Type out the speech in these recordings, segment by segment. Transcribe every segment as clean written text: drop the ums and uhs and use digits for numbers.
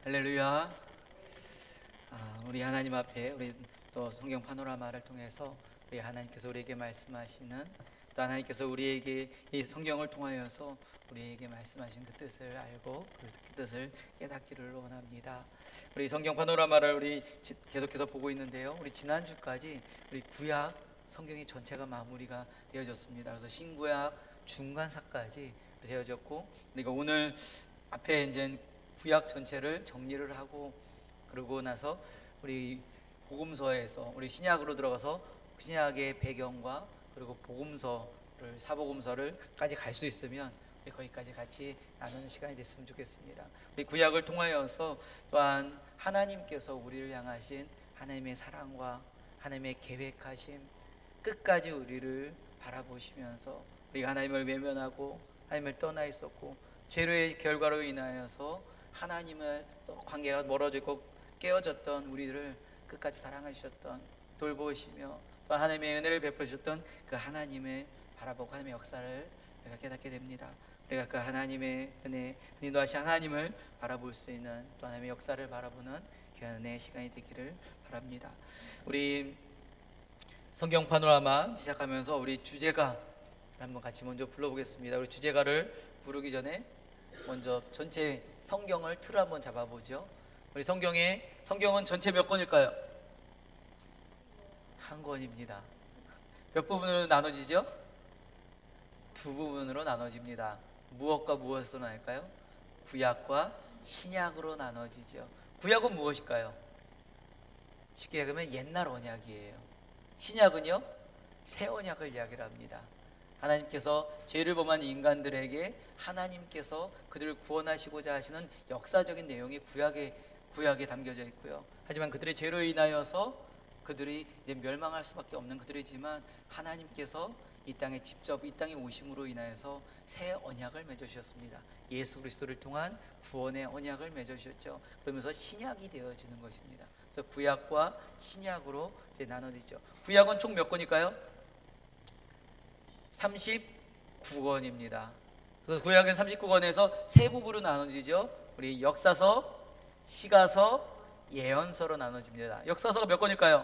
할렐루야. 우리 하나님 앞에 우리 또 성경 파노라마를 통해서 우리 하나님께서 우리에게 말씀하시는, 또 하나님께서 우리에게 이 성경을 통하여서 우리에게 말씀하신 그 뜻을 알고 그 뜻을 깨닫기를 원합니다. 우리 성경 파노라마를 우리 계속해서 보고 있는데요. 우리 지난주까지 우리 구약 성경이 전체가 마무리가 되어졌습니다. 그래서 신구약 중간사까지 되어졌고, 우리가 오늘 앞에 이제 구약 전체를 정리를 하고, 그러고 나서 우리 복음서에서 우리 신약으로 들어가서 신약의 배경과 그리고 복음서를, 사복음서를까지 갈 수 있으면 우리 거기까지 같이 나누는 시간이 됐으면 좋겠습니다. 우리 구약을 통하여서 또한 하나님께서 우리를 향하신 하나님의 사랑과 하나님의 계획하심, 끝까지 우리를 바라보시면서 우리가 하나님을 외면하고 하나님을 떠나 있었고, 죄의 결과로 인하여서 하나님을 또 관계가 멀어져 있고 깨어졌던 우리를 끝까지 사랑하셨던, 돌보시며 또 하나님의 은혜를 베푸셨던 그 하나님을 바라보고 하나님의 역사를 우리가 깨닫게 됩니다. 우리가 그 하나님의 은혜, 인도하신 하나님을 바라볼 수 있는, 또 하나님의 역사를 바라보는 귀한 은혜의 시간이 되기를 바랍니다. 우리 성경 파노라마 시작하면서 우리 주제가 한번 같이 먼저 불러보겠습니다. 우리 주제가를 부르기 전에 먼저 전체 성경을 틀을 한번 잡아보죠. 우리 성경은 전체 몇 권일까요? 한 권입니다. 몇 부분으로 나눠지죠? 두 부분으로 나눠집니다. 무엇과 무엇으로 나눌까요? 구약과 신약으로 나눠지죠. 구약은 무엇일까요? 쉽게 얘기하면 옛날 언약이에요. 신약은요, 새 언약을 이야기를 합니다. 하나님께서 죄를 범한 인간들에게 하나님께서 그들을 구원하시고자 하시는 역사적인 내용이 구약에 담겨져 있고요. 하지만 그들의 죄로 인하여서 그들이 이제 멸망할 수밖에 없는 그들이지만, 하나님께서 이 땅에 직접 이 땅에 오심으로 인하여서 새 언약을 맺어 주셨습니다. 예수 그리스도를 통한 구원의 언약을 맺어 주셨죠. 그러면서 신약이 되어지는 것입니다. 그래서 구약과 신약으로 이제 나눠지죠. 구약은 총 몇 권일까요? 39권입니다. 그래서 구약은 39권에서 세 부분으로 나눠지죠. 우리 역사서, 시가서, 예언서로 나눠집니다. 역사서가 몇 권일까요?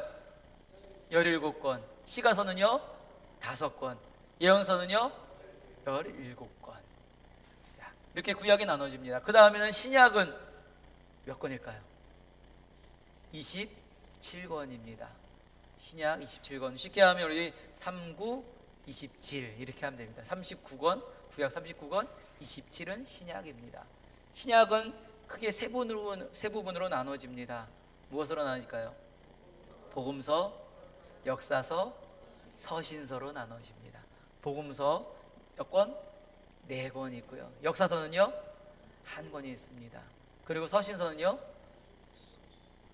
17권. 시가서는요? 5권. 예언서는요? 17권. 자, 이렇게 구약이 나눠집니다. 그 다음에는 신약은 몇 권일까요? 27권입니다. 신약 27권. 쉽게 하면 우리 39, 27 이렇게 하면 됩니다. 39권, 구약 39권, 27은 신약입니다. 신약은 크게 세 부분으로 나눠집니다. 무엇으로 나눠질까요? 복음서, 역사서, 서신서로 나눠집니다. 복음서 몇 권? 4권 있고요. 역사서는요? 1권이 있습니다. 그리고 서신서는요?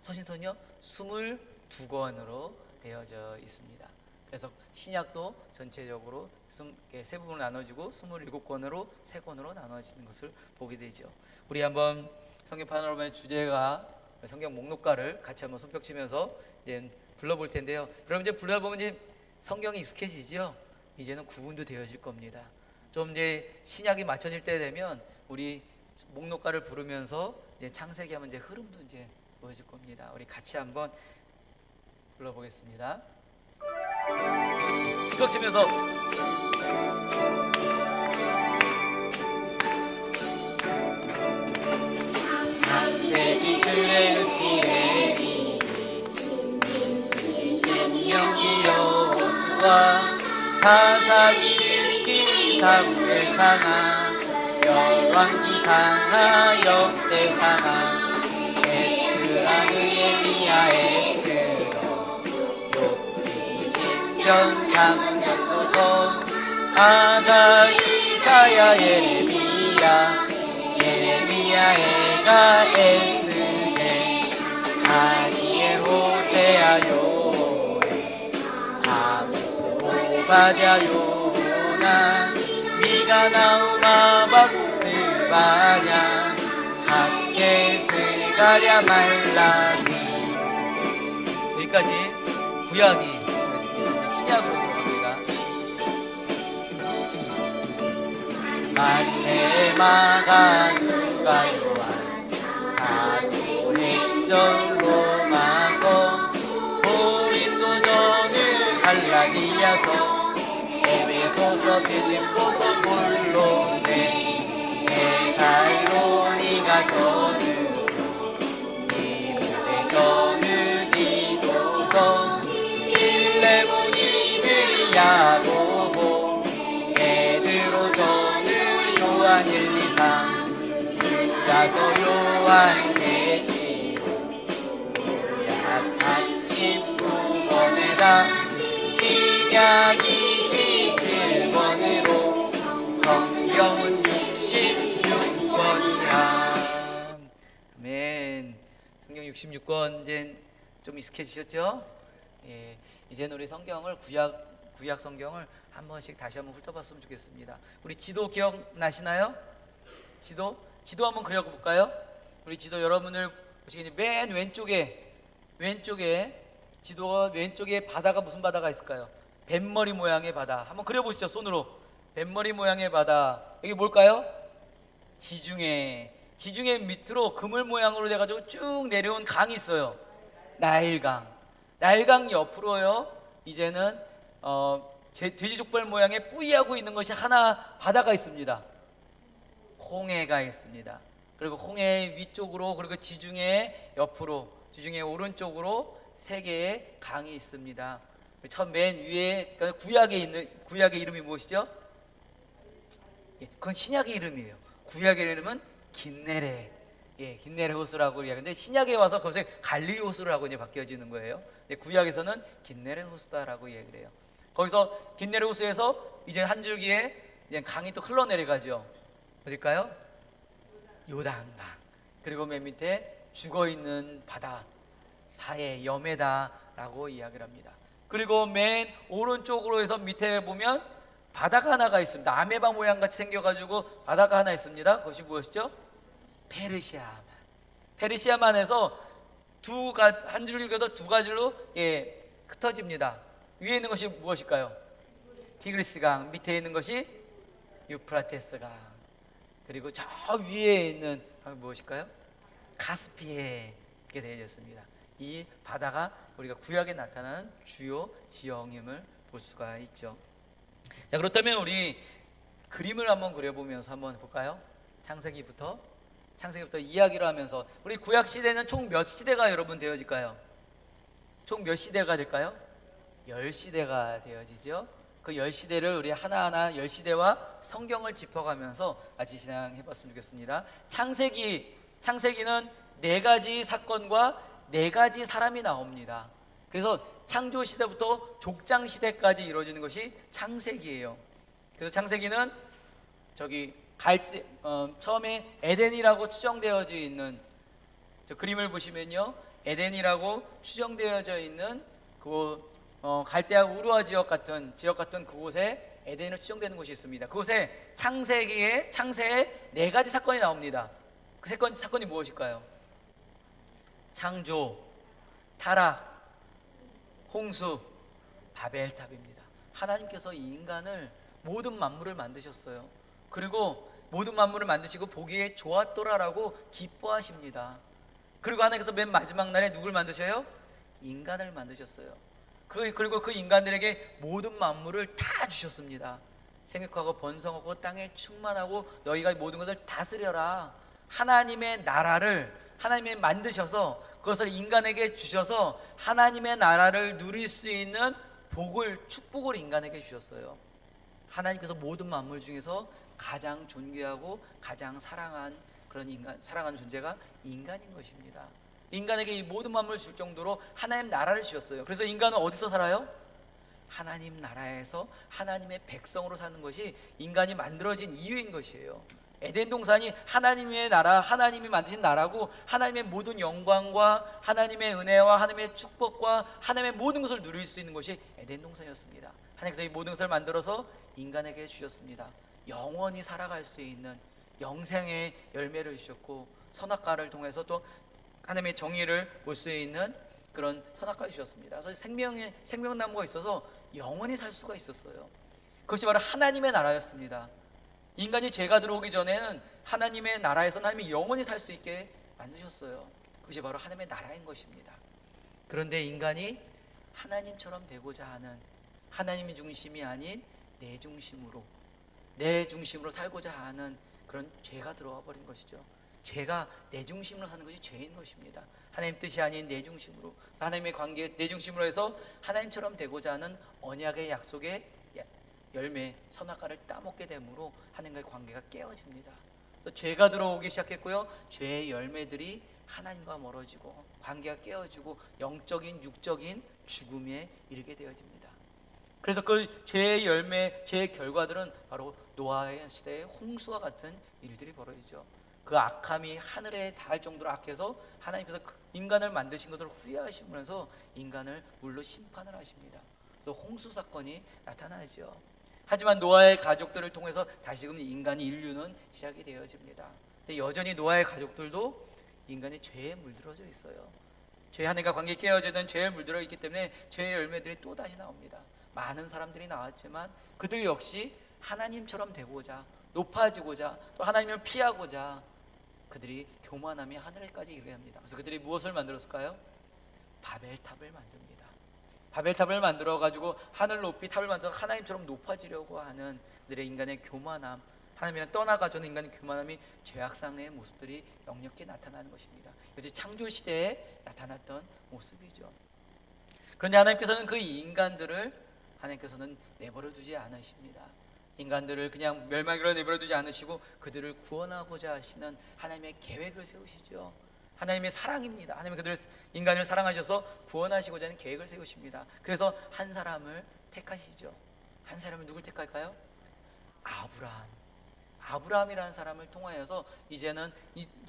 22권으로 되어져 있습니다. 그래서 신약도 전체적으로 세 부분으로 나눠지고 27권으로 3권으로 나눠지는 것을 보게 되죠. 우리 한번 성경 파노라마의 주제가 성경 목록가를 같이 한번 손뼉치면서 이제 불러볼 텐데요. 여러분 이제 불러보면 이제 성경이 익숙해지죠. 이제는 구분도 되어질 겁니다. 좀 이제 신약이 맞춰질 때 되면 우리 목록가를 부르면서 이제 창세기 하면 이제 흐름도 이제 보여질 겁니다. 우리 같이 한번 불러보겠습니다. 손뼉치면서 창세기 출애굽기 신명기 여호수아 사사기 사무엘상하 열왕기상하 역대상하 에스라 느헤미야 에스더 욥기 시편 잠언도서 아가 이사야 예레미야 애가 에스겔 다니엘 호세아 요엘 아모스 오바댜 요나 미가 나움 하박국 스바냐 학개 스가랴 말라기. 여기까지 구약이 신약으로 들어갑니다. 마태 마가 누가 요한 사도 1절 로마서 고린도전은 갈라디아서 에베소서 빌립보서 골로새 데살로니가 전후 디모데전은 디도서 빌레몬이 야고보 베드로전은 요한 1, 2, 3 유다서 요한계시록 구약 39번에다 신약 27번으로 성경은 66권이야. 아멘. 성경 66권 이제 좀 익숙해지셨죠? 예, 이제는 우리 성경을 구약 성경을 한 번씩 다시 한번 훑어봤으면 좋겠습니다. 우리 지도 기억나시나요? 지도 한번 그려볼까요? 우리 지도 여러분들 보시겠니? 맨 왼쪽에 지도가 왼쪽에 바다가 무슨 바다가 있을까요? 뱃머리 모양의 바다. 한번 그려보시죠, 손으로. 뱃머리 모양의 바다. 여기 뭘까요? 지중해 밑으로 그물 모양으로 돼가지고 쭉 내려온 강이 있어요. 나일강 옆으로요. 이제는 돼지족발 모양의 뿌이하고 있는 것이 하나 바다가 있습니다. 홍해가 있습니다. 그리고 홍해 위쪽으로, 그리고 지중해 옆으로, 지중해 오른쪽으로 세 개의 강이 있습니다. 처음 맨 위에 구약의 이름이 무엇이죠? 그건 신약의 이름이에요. 구약의 이름은 긴네레. 긴네레 호수라고 이야기하는데 신약에 와서 그것을 갈릴리 호수라고 이제 바뀌어지는 거예요. 구약에서는 긴네레 호수다라고 얘기를 해요. 거기서 긴네레 호수에서 이제 한 줄기에 이제 강이 또 흘러내려가죠. 어딜까요? 요단강. 그리고 맨 밑에 죽어있는 바다, 사해 여메다라고 이야기를 합니다. 그리고 맨 오른쪽으로 해서 밑에 보면 바다가 하나가 있습니다. 아메바 모양 같이 생겨가지고 바다가 하나 있습니다. 그것이 무엇이죠? 페르시아만에서 한 줄기가 두 가지로 흩어집니다. 위에 있는 것이 무엇일까요? 티그리스강. 밑에 있는 것이 유프라테스강. 그리고 저 위에 있는 무엇일까요? 카스피해. 이렇게 되어졌습니다. 이 바다가 우리가 구약에 나타나는 주요 지형임을 볼 수가 있죠. 자, 그렇다면 우리 그림을 한번 그려보면서 한번 볼까요? 창세기부터 이야기를 하면서 우리 구약 시대는 총 몇 시대가 여러분 되어질까요? 총 몇 시대가 될까요? 10시대가 되어지죠. 그 10시대를 우리 하나하나 10시대와 성경을 짚어가면서 같이 진행해봤으면 좋겠습니다. 창세기는 4가지 사건과 4가지 사람이 나옵니다. 그래서 창조 시대부터 족장 시대까지 이루어지는 것이 창세기예요. 그래서 창세기는 처음에 에덴이라고 추정되어져 있는 저 그림을 보시면요, 에덴이라고 추정되어져 있는 갈대아 우루아 지역 같은 그곳에 에덴으로 추정되는 곳이 있습니다. 그곳에 창세에 4가지 사건이 나옵니다. 그 사건이 무엇일까요? 창조, 타락, 홍수, 바벨탑입니다. 하나님께서 이 인간을, 모든 만물을 만드셨어요. 그리고 모든 만물을 만드시고 보기에 좋았더라라고 기뻐하십니다. 그리고 하나님께서 맨 마지막 날에 누굴 만드셔요? 인간을 만드셨어요. 그리고 그 인간들에게 모든 만물을 다 주셨습니다. 생육하고 번성하고 땅에 충만하고 너희가 모든 것을 다스려라. 하나님의 나라를 하나님이 만드셔서 그것을 인간에게 주셔서 하나님의 나라를 누릴 수 있는 축복을 인간에게 주셨어요. 하나님께서 모든 만물 중에서 가장 존귀하고 가장 사랑하는 존재가 인간인 것입니다. 인간에게 이 모든 만물을 줄 정도로 하나님 나라를 주셨어요. 그래서 인간은 어디서 살아요? 하나님 나라에서 하나님의 백성으로 사는 것이 인간이 만들어진 이유인 것이에요. 에덴 동산이 하나님의 나라, 하나님이 만드신 나라고, 하나님의 모든 영광과 하나님의 은혜와 하나님의 축복과 하나님의 모든 것을 누릴 수 있는 것이 에덴 동산이었습니다. 하나님께서 이 모든 것을 만들어서 인간에게 주셨습니다. 영원히 살아갈 수 있는 영생의 열매를 주셨고, 선악과를 통해서 또 하나님의 정의를 볼 수 있는 그런 선악과를 주셨습니다. 그래서 생명나무가 있어서 영원히 살 수가 있었어요. 그것이 바로 하나님의 나라였습니다. 인간이 죄가 들어오기 전에는 하나님의 나라에서는 하나님이 영원히 살 수 있게 만드셨어요. 그것이 바로 하나님의 나라인 것입니다. 그런데 인간이 하나님처럼 되고자 하는, 하나님의 중심이 아닌 내 중심으로 살고자 하는 그런 죄가 들어와 버린 것이죠. 죄가 내 중심으로 사는 것이 죄인 것입니다. 하나님 뜻이 아닌 내 중심으로, 하나님의 관계 내 중심으로 해서 하나님처럼 되고자 하는 언약의 약속의 열매 선악과를 따먹게 되므로 하나님과의 관계가 깨어집니다. 그래서 죄가 들어오기 시작했고요, 죄의 열매들이 하나님과 멀어지고 관계가 깨어지고 영적인 육적인 죽음에 이르게 되어집니다. 그래서 그 죄의 열매, 죄의 결과들은 바로 노아의 시대의 홍수와 같은 일들이 벌어지죠. 그 악함이 하늘에 닿을 정도로 악해서 하나님께서 인간을 만드신 것을 후회하시면서 인간을 물로 심판을 하십니다. 그래서 홍수 사건이 나타나죠. 하지만 노아의 가족들을 통해서 다시금 인류는 시작이 되어집니다. 근데 여전히 노아의 가족들도 인간의 죄에 물들어져 있어요. 죄, 하나님과 관계 깨어지는 죄에 물들어 있기 때문에 죄의 열매들이 또 다시 나옵니다. 많은 사람들이 나왔지만 그들 역시 하나님처럼 되고자, 높아지고자, 또 하나님을 피하고자 그들이 교만함이 하늘에까지 이르게 합니다. 그래서 그들이 무엇을 만들었을까요? 바벨탑을 만듭니다. 바벨탑을 만들어 가지고 하늘 높이 탑을 만들어서 하나님처럼 높아지려고 하는 그들의 인간의 교만함, 하나님이랑 떠나가지는 인간의 교만함이 죄악상의 모습들이 역력히 나타나는 것입니다. 이것이 창조 시대에 나타났던 모습이죠. 그런데 하나님께서는 그 인간들을 하나님께서는 내버려 두지 않으십니다. 인간들을 그냥 멸망으로 내버려 두지 않으시고 그들을 구원하고자 하시는 하나님의 계획을 세우시죠. 하나님의 사랑입니다. 하나님은 인간을 사랑하셔서 구원하시고자 하는 계획을 세우십니다. 그래서 한 사람을 택하시죠. 한 사람을 누굴 택할까요? 아브라함이라는 사람을 통하여서 이제는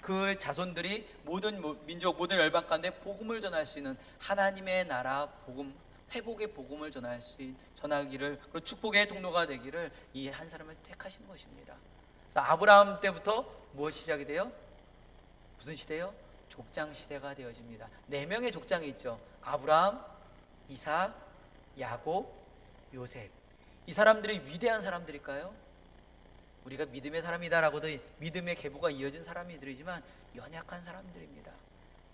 그 자손들이 모든 민족, 모든 열방 가운데 복음을 전할 수 있는 하나님의 나라 복음, 회복의 복음을 전하기를, 그리고 축복의 통로가 되기를 이 한 사람을 택하신 것입니다. 그래서 아브라함 때부터 무엇이 시작이 돼요? 무슨 시대요? 족장 시대가 되어집니다. 4명의 족장이 있죠. 아브라함, 이삭, 야곱, 요셉. 이 사람들이 위대한 사람들일까요? 우리가 믿음의 사람이다라고도 믿음의 계보가 이어진 사람들이지만 연약한 사람들입니다.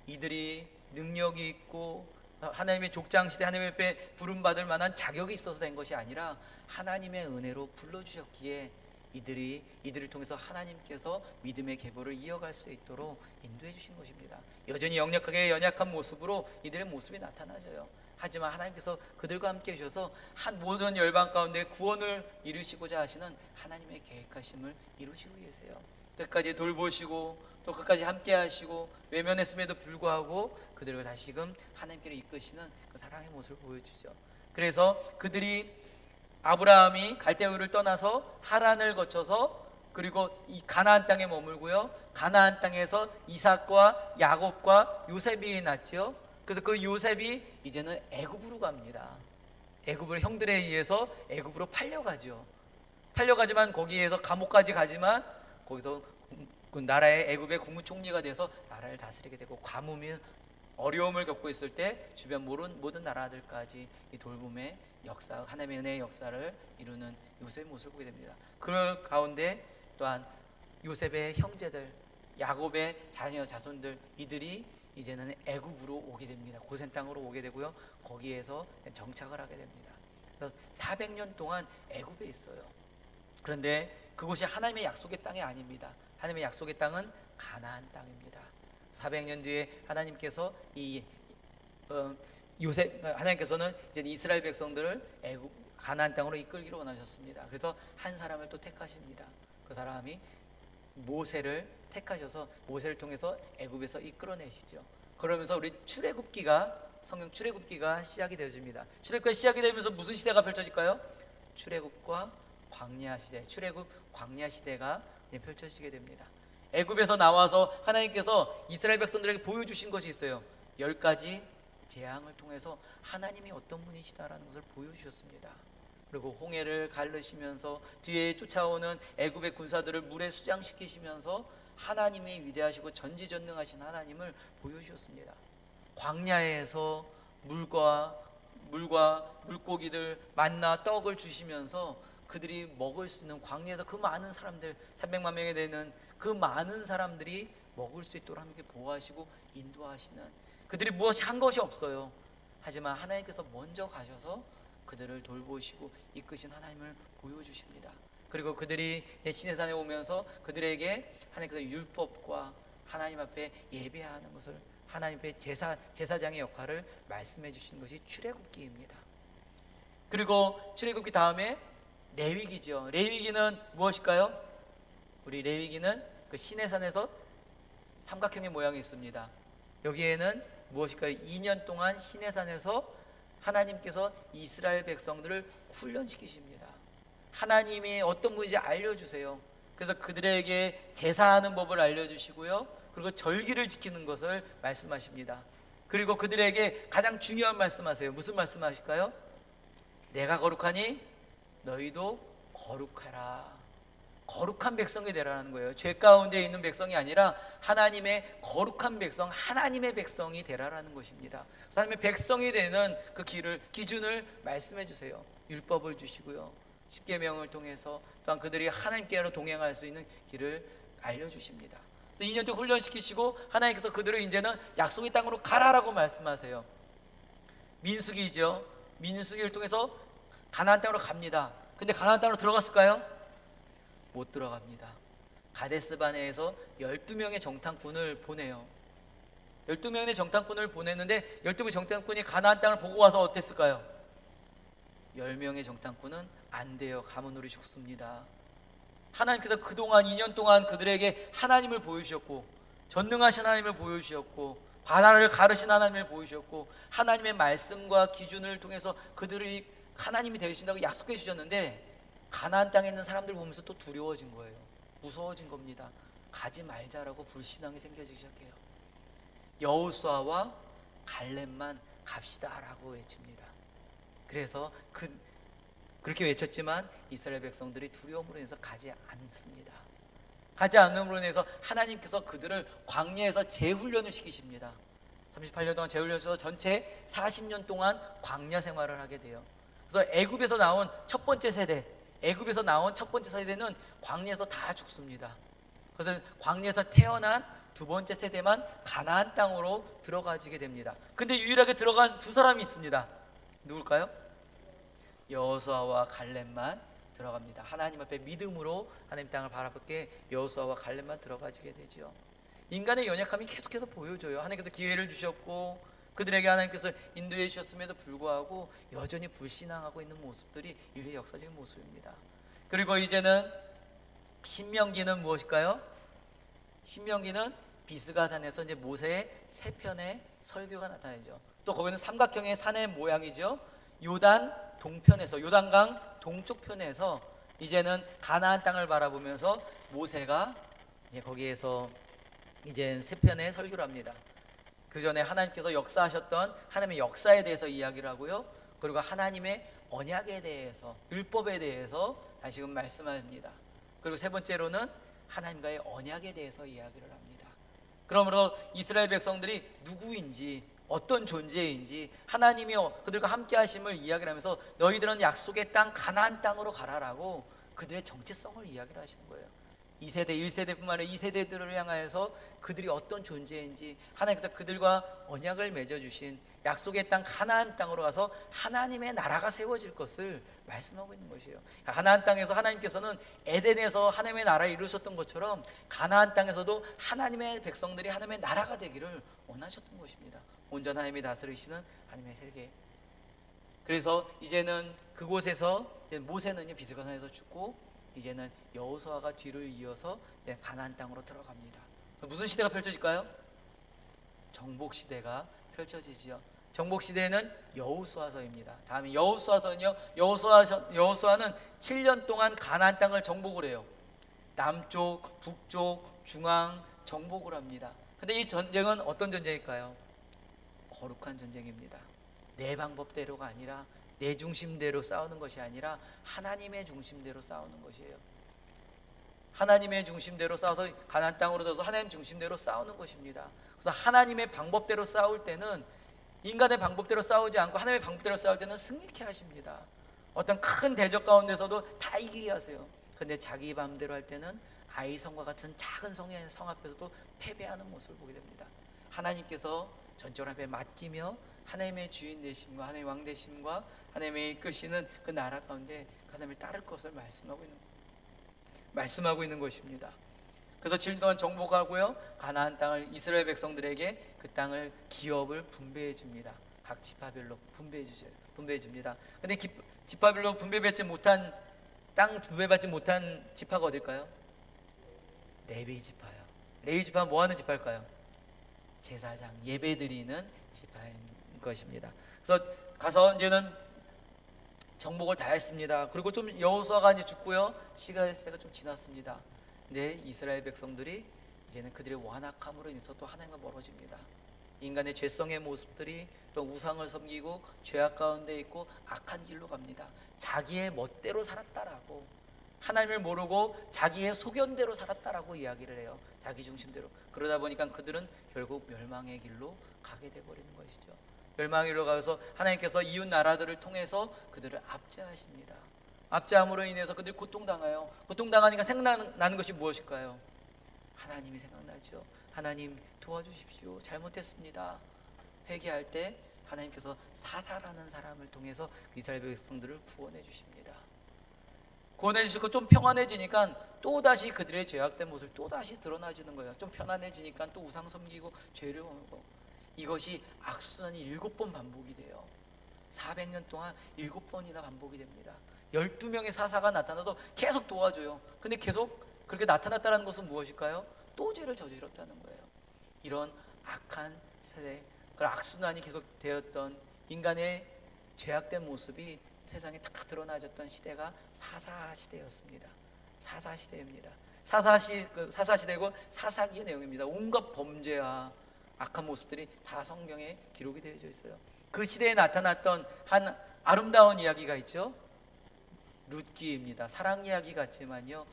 이들이 능력이 있고 하나님의 족장 시대 하나님 앞에 부름받을 만한 자격이 있어서 된 것이 아니라 하나님의 은혜로 불러주셨기에 이들을 통해서 하나님께서 믿음의 계보를 이어갈 수 있도록 인도해 주신 것입니다. 여전히 역력하게 연약한 모습으로 이들의 모습이 나타나져요. 하지만 하나님께서 그들과 함께 하셔서 한 모든 열방 가운데 구원을 이루시고자 하시는 하나님의 계획하심을 이루시고 계세요. 끝까지 돌보시고 또 끝까지 함께 하시고 외면했음에도 불구하고 그들을 다시금 하나님께로 이끄시는 그 사랑의 모습을 보여주죠. 그래서 아브라함이 갈대우를 떠나서 하란을 거쳐서 그리고 이 가나안 땅에 머물고요, 가나안 땅에서 이삭과 야곱과 요셉이 낳지요. 그래서 그 요셉이 이제는 애굽으로 갑니다. 애굽을 형들에 의해서 애굽으로 팔려가지만 거기에서 감옥까지 가지만 거기서 그 나라의 애굽의 국무총리가 돼서 나라를 다스리게 되고, 가뭄이 어려움을 겪고 있을 때 주변 모든 나라들까지 이 돌봄의 역사, 하나님의 은혜의 역사를 이루는 요셉의 모습을 보게 됩니다. 그 가운데 또한 요셉의 형제들, 야곱의 자손들, 이들이 이제는 애굽으로 오게 됩니다. 고센 땅으로 오게 되고요, 거기에서 정착을 하게 됩니다. 그래서 400년 동안 애굽에 있어요. 그런데 그곳이 하나님의 약속의 땅이 아닙니다. 하나님의 약속의 땅은 가나안 땅입니다. 400년 뒤에 하나님께서 하나님께서는 이제 이스라엘 백성들을 가나안 땅으로 이끌기로 원하셨습니다. 그래서 한 사람을 또 택하십니다. 그 사람이 모세를 택하셔서 모세를 통해서 애굽에서 이끌어내시죠. 그러면서 우리 성경 출애굽기가 시작이 되어집니다. 출애굽기가 시작이 되면서 무슨 시대가 펼쳐질까요? 출애굽과 광야 시대, 출애굽 광야 시대가 펼쳐지게 됩니다. 애굽에서 나와서 하나님께서 이스라엘 백성들에게 보여주신 것이 있어요. 10가지 재앙을 통해서 하나님이 어떤 분이시다라는 것을 보여주셨습니다. 그리고 홍해를 가르시면서 뒤에 쫓아오는 애굽의 군사들을 물에 수장시키시면서 하나님이 위대하시고 전지전능하신 하나님을 보여주셨습니다. 광야에서 물과 물고기들, 만나, 떡을 주시면서 그들이 먹을 수 있는, 광야에서 그 많은 사람들, 300만 명이 되는 그 많은 사람들이 먹을 수 있도록 하나님께 보호하시고 인도하시는, 그들이 무엇이 한 것이 없어요. 하지만 하나님께서 먼저 가셔서 그들을 돌보시고 이끄신 하나님을 보여주십니다. 그리고 그들이 시내산에 오면서 그들에게 하나님께서 율법과 하나님 앞에 예배하는 것을, 하나님 앞에 제사장의 역할을 말씀해 주신 것이 출애굽기입니다. 그리고 출애굽기 다음에 레위기죠. 레위기는 무엇일까요? 우리 레위기는 그 시내산에서 삼각형의 모양이 있습니다. 여기에는 무엇일까요? 2년 동안 시내산에서 하나님께서 이스라엘 백성들을 훈련시키십니다. 하나님이 어떤 분인지 알려주세요. 그래서 그들에게 제사하는 법을 알려주시고요, 그리고 절기를 지키는 것을 말씀하십니다. 그리고 그들에게 가장 중요한 말씀하세요. 무슨 말씀하실까요? 내가 거룩하니 너희도 거룩하라. 거룩한 백성이 되라는 거예요. 죄 가운데 있는 백성이 아니라 하나님의 거룩한 백성, 하나님의 백성이 되라는 것입니다. 하나님의 백성이 되는 그 기준을 말씀해 주세요. 율법을 주시고요, 십계명을 통해서 또한 그들이 하나님께로 동행할 수 있는 길을 알려주십니다. 그래서 2년 동안 훈련시키시고 하나님께서 그들을 이제는 약속의 땅으로 가라라고 말씀하세요. 민수기죠. 민수기를 통해서 가나안 땅으로 갑니다. 근데 가나안 땅으로 들어갔을까요? 못 들어갑니다. 가데스바네에서 12명의 정탐꾼을 보내요. 12명의 정탐꾼을 보냈는데 12명의 정탐꾼이 가나안 땅을 보고 와서 어땠을까요? 10명의 정탐꾼은 안 돼요. 가면 우리 죽습니다. 하나님께서 그동안 2년 동안 그들에게 하나님을 보여주셨고, 전능하신 하나님을 보여주셨고, 바다를 가르신 하나님을 보여주셨고, 하나님의 말씀과 기준을 통해서 그들이 하나님이 되신다고 약속해 주셨는데, 가나안 땅에 있는 사람들 보면서 또 두려워진 거예요. 무서워진 겁니다. 가지 말자라고 불신앙이 생겨지기 시작해요. 여호수아와 갈렙만 갑시다라고 외칩니다. 그래서 그렇게 외쳤지만 이스라엘 백성들이 두려움으로 인해서 가지 않습니다. 가지 않음으로 인해서 하나님께서 그들을 광야에서 재훈련을 시키십니다. 38년 동안 재훈련해서 전체 40년 동안 광야 생활을 하게 돼요. 그래서 애굽에서 나온 첫 번째 세대는 광야에서 다 죽습니다. 그래서 광야에서 태어난 두 번째 세대만 가나안 땅으로 들어가지게 됩니다. 근데 유일하게 들어간 두 사람이 있습니다. 누굴까요? 여호수아와 갈렙만 들어갑니다. 하나님 앞에 믿음으로 하나님 땅을 바라보게 여호수아와 갈렙만 들어가지게 되죠. 인간의 연약함이 계속해서 보여져요. 하나님께서 기회를 주셨고 그들에게 하나님께서 인도해 주셨음에도 불구하고 여전히 불신앙하고 있는 모습들이 인류의 역사적인 모습입니다. 그리고 이제는 신명기는 무엇일까요? 신명기는 비스가산에서 이제 모세의 세 편의 설교가 나타나죠. 또 거기는 삼각형의 산의 모양이죠. 요단 동편에서, 요단강 동쪽 편에서 이제는 가나안 땅을 바라보면서 모세가 이제 거기에서 이제 세 편의 설교를 합니다. 그 전에 하나님께서 역사하셨던 하나님의 역사에 대해서 이야기를 하고요, 그리고 하나님의 언약에 대해서, 율법에 대해서 다시금 말씀합니다. 그리고 세 번째로는 하나님과의 언약에 대해서 이야기를 합니다. 그러므로 이스라엘 백성들이 누구인지, 어떤 존재인지, 하나님이 그들과 함께 하심을 이야기를 하면서 너희들은 약속의 땅 가나안 땅으로 가라라고 그들의 정체성을 이야기를 하시는 거예요. 2세대, 1세대뿐만 아니라 2세대들을 향하여서 그들이 어떤 존재인지, 하나님께서 그들과 언약을 맺어주신 약속의 땅 가나안 땅으로 가서 하나님의 나라가 세워질 것을 말씀하고 있는 것이에요. 가나안 땅에서 하나님께서는 에덴에서 하나님의 나라를 이루셨던 것처럼 가나안 땅에서도 하나님의 백성들이 하나님의 나라가 되기를 원하셨던 것입니다. 온전 하나님이 다스리시는 하나님의 세계. 그래서 이제는 그곳에서 모세는 비스가산에서 죽고 이제는 여호수아가 뒤를 이어서 가나안 땅으로 들어갑니다. 무슨 시대가 펼쳐질까요? 정복 시대가 펼쳐지지요. 정복 시대는 여호수아서입니다. 다음에 여호수아서는요. 여호수아는 7년 동안 가나안 땅을 정복을 해요. 남쪽, 북쪽, 중앙 정복을 합니다. 근데 이 전쟁은 어떤 전쟁일까요? 거룩한 전쟁입니다. 내 방법대로가 아니라, 내 중심대로 싸우는 것이 아니라 하나님의 중심대로 싸우는 것이에요. 하나님의 중심대로 싸워서 가나안 땅으로 들어서 하나님 중심대로 싸우는 것입니다. 그래서 하나님의 방법대로 싸울 때는, 인간의 방법대로 싸우지 않고 하나님의 방법대로 싸울 때는 승리케 하십니다. 어떤 큰 대적 가운데서도 다 이기게 하세요. 근데 자기 마음대로 할 때는 아이성과 같은 작은 성 앞에서도 패배하는 모습을 보게 됩니다. 하나님께서 전적으로 앞에 맡기며 하나님의 주인 되심과 하나님의 왕 되심과 하나님의 이끄시는 그 나라 가운데 하나님을 따를 것을 말씀하고 있는 것입니다. 그래서 7년 동안 정복하고요, 가나안 땅을 이스라엘 백성들에게 그 땅을 기업을 분배해 줍니다. 각 지파별로 분배해 줍니다. 근데 지파별로 분배받지 못한 땅 분배받지 못한 지파가 어딜까요? 레위 지파요. 레위 지파는 뭐 하는 지파일까요? 제사장, 예배드리는 지파인 것입니다. 그래서 가서 이제는 정복을 다 했습니다. 그리고 좀 여호수아가 이제 죽고요, 시간이 좀 지났습니다. 근데 이스라엘 백성들이 이제는 그들의 완악함으로 인해서 또 하나님과 멀어집니다. 인간의 죄성의 모습들이 또 우상을 섬기고 죄악 가운데 있고 악한 길로 갑니다. 자기의 멋대로 살았다라고, 하나님을 모르고 자기의 소견대로 살았다라고 이야기를 해요. 자기 중심대로. 그러다 보니까 그들은 결국 멸망의 길로 가게 돼버리는 것이죠. 멸망의 길로 가서 하나님께서 이웃 나라들을 통해서 그들을 압제하십니다. 압제함으로 인해서 그들이 고통당해요. 고통당하니까 생각나는 것이 무엇일까요? 하나님이 생각나죠. 하나님 도와주십시오. 잘못했습니다. 회개할 때 하나님께서 사사라는 사람을 통해서 이스라엘 백성들을 구원해 주십니다. 구원해 주시고 좀 평안해지니까 또다시 그들의 죄악된 모습이 또다시 드러나지는 거예요. 좀 편안해지니까 또 우상 섬기고 죄를 범하고, 이것이 악순환이 7번 반복이 돼요. 400년 동안 7번이나 반복이 됩니다. 12명의 사사가 나타나서 계속 도와줘요. 근데 계속 그렇게 나타났다는 것은 무엇일까요? 또 죄를 저질렀다는 거예요. 이런 악한 세대, 그 악순환이 계속 되었던 인간의 죄악된 모습이 세상에 다 드러나졌던 시대가 사사시대였습니다. 사사시대입니다. 사사시대고 사사기의 내용입니다. 온갖 범죄와 악한 모습들이 다 성경에 기록이 되어져 있어요. 그 시대에 나타났던 한 아름다운 이야기가 있죠. 룻기입니다. 사랑 이야기 같지만요,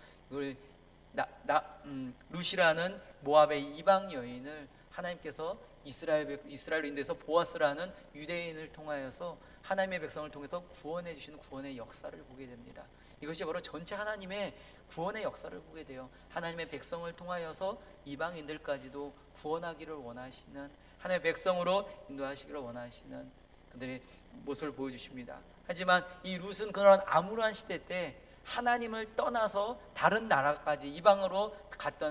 룻이라는 모압의 이방 여인을 하나님께서 이스라엘 인도에서 보아스라는 유대인을 통하여서 하나님의 백성을 통해서 구원해 주시는 구원의 역사를 보게 됩니다. 이것이 바로 전체 하나님의 구원의 역사를 보게 돼요. 하나님의 백성을 통하여서 이방인들까지도 구원하기를 원하시는, 하나님의 백성으로 인도하시기를 원하시는 그들의 모습을 보여주십니다. 하지만 이 룻은 그런 암울한 시대 때 하나님을 떠나서 다른 나라까지 이방으로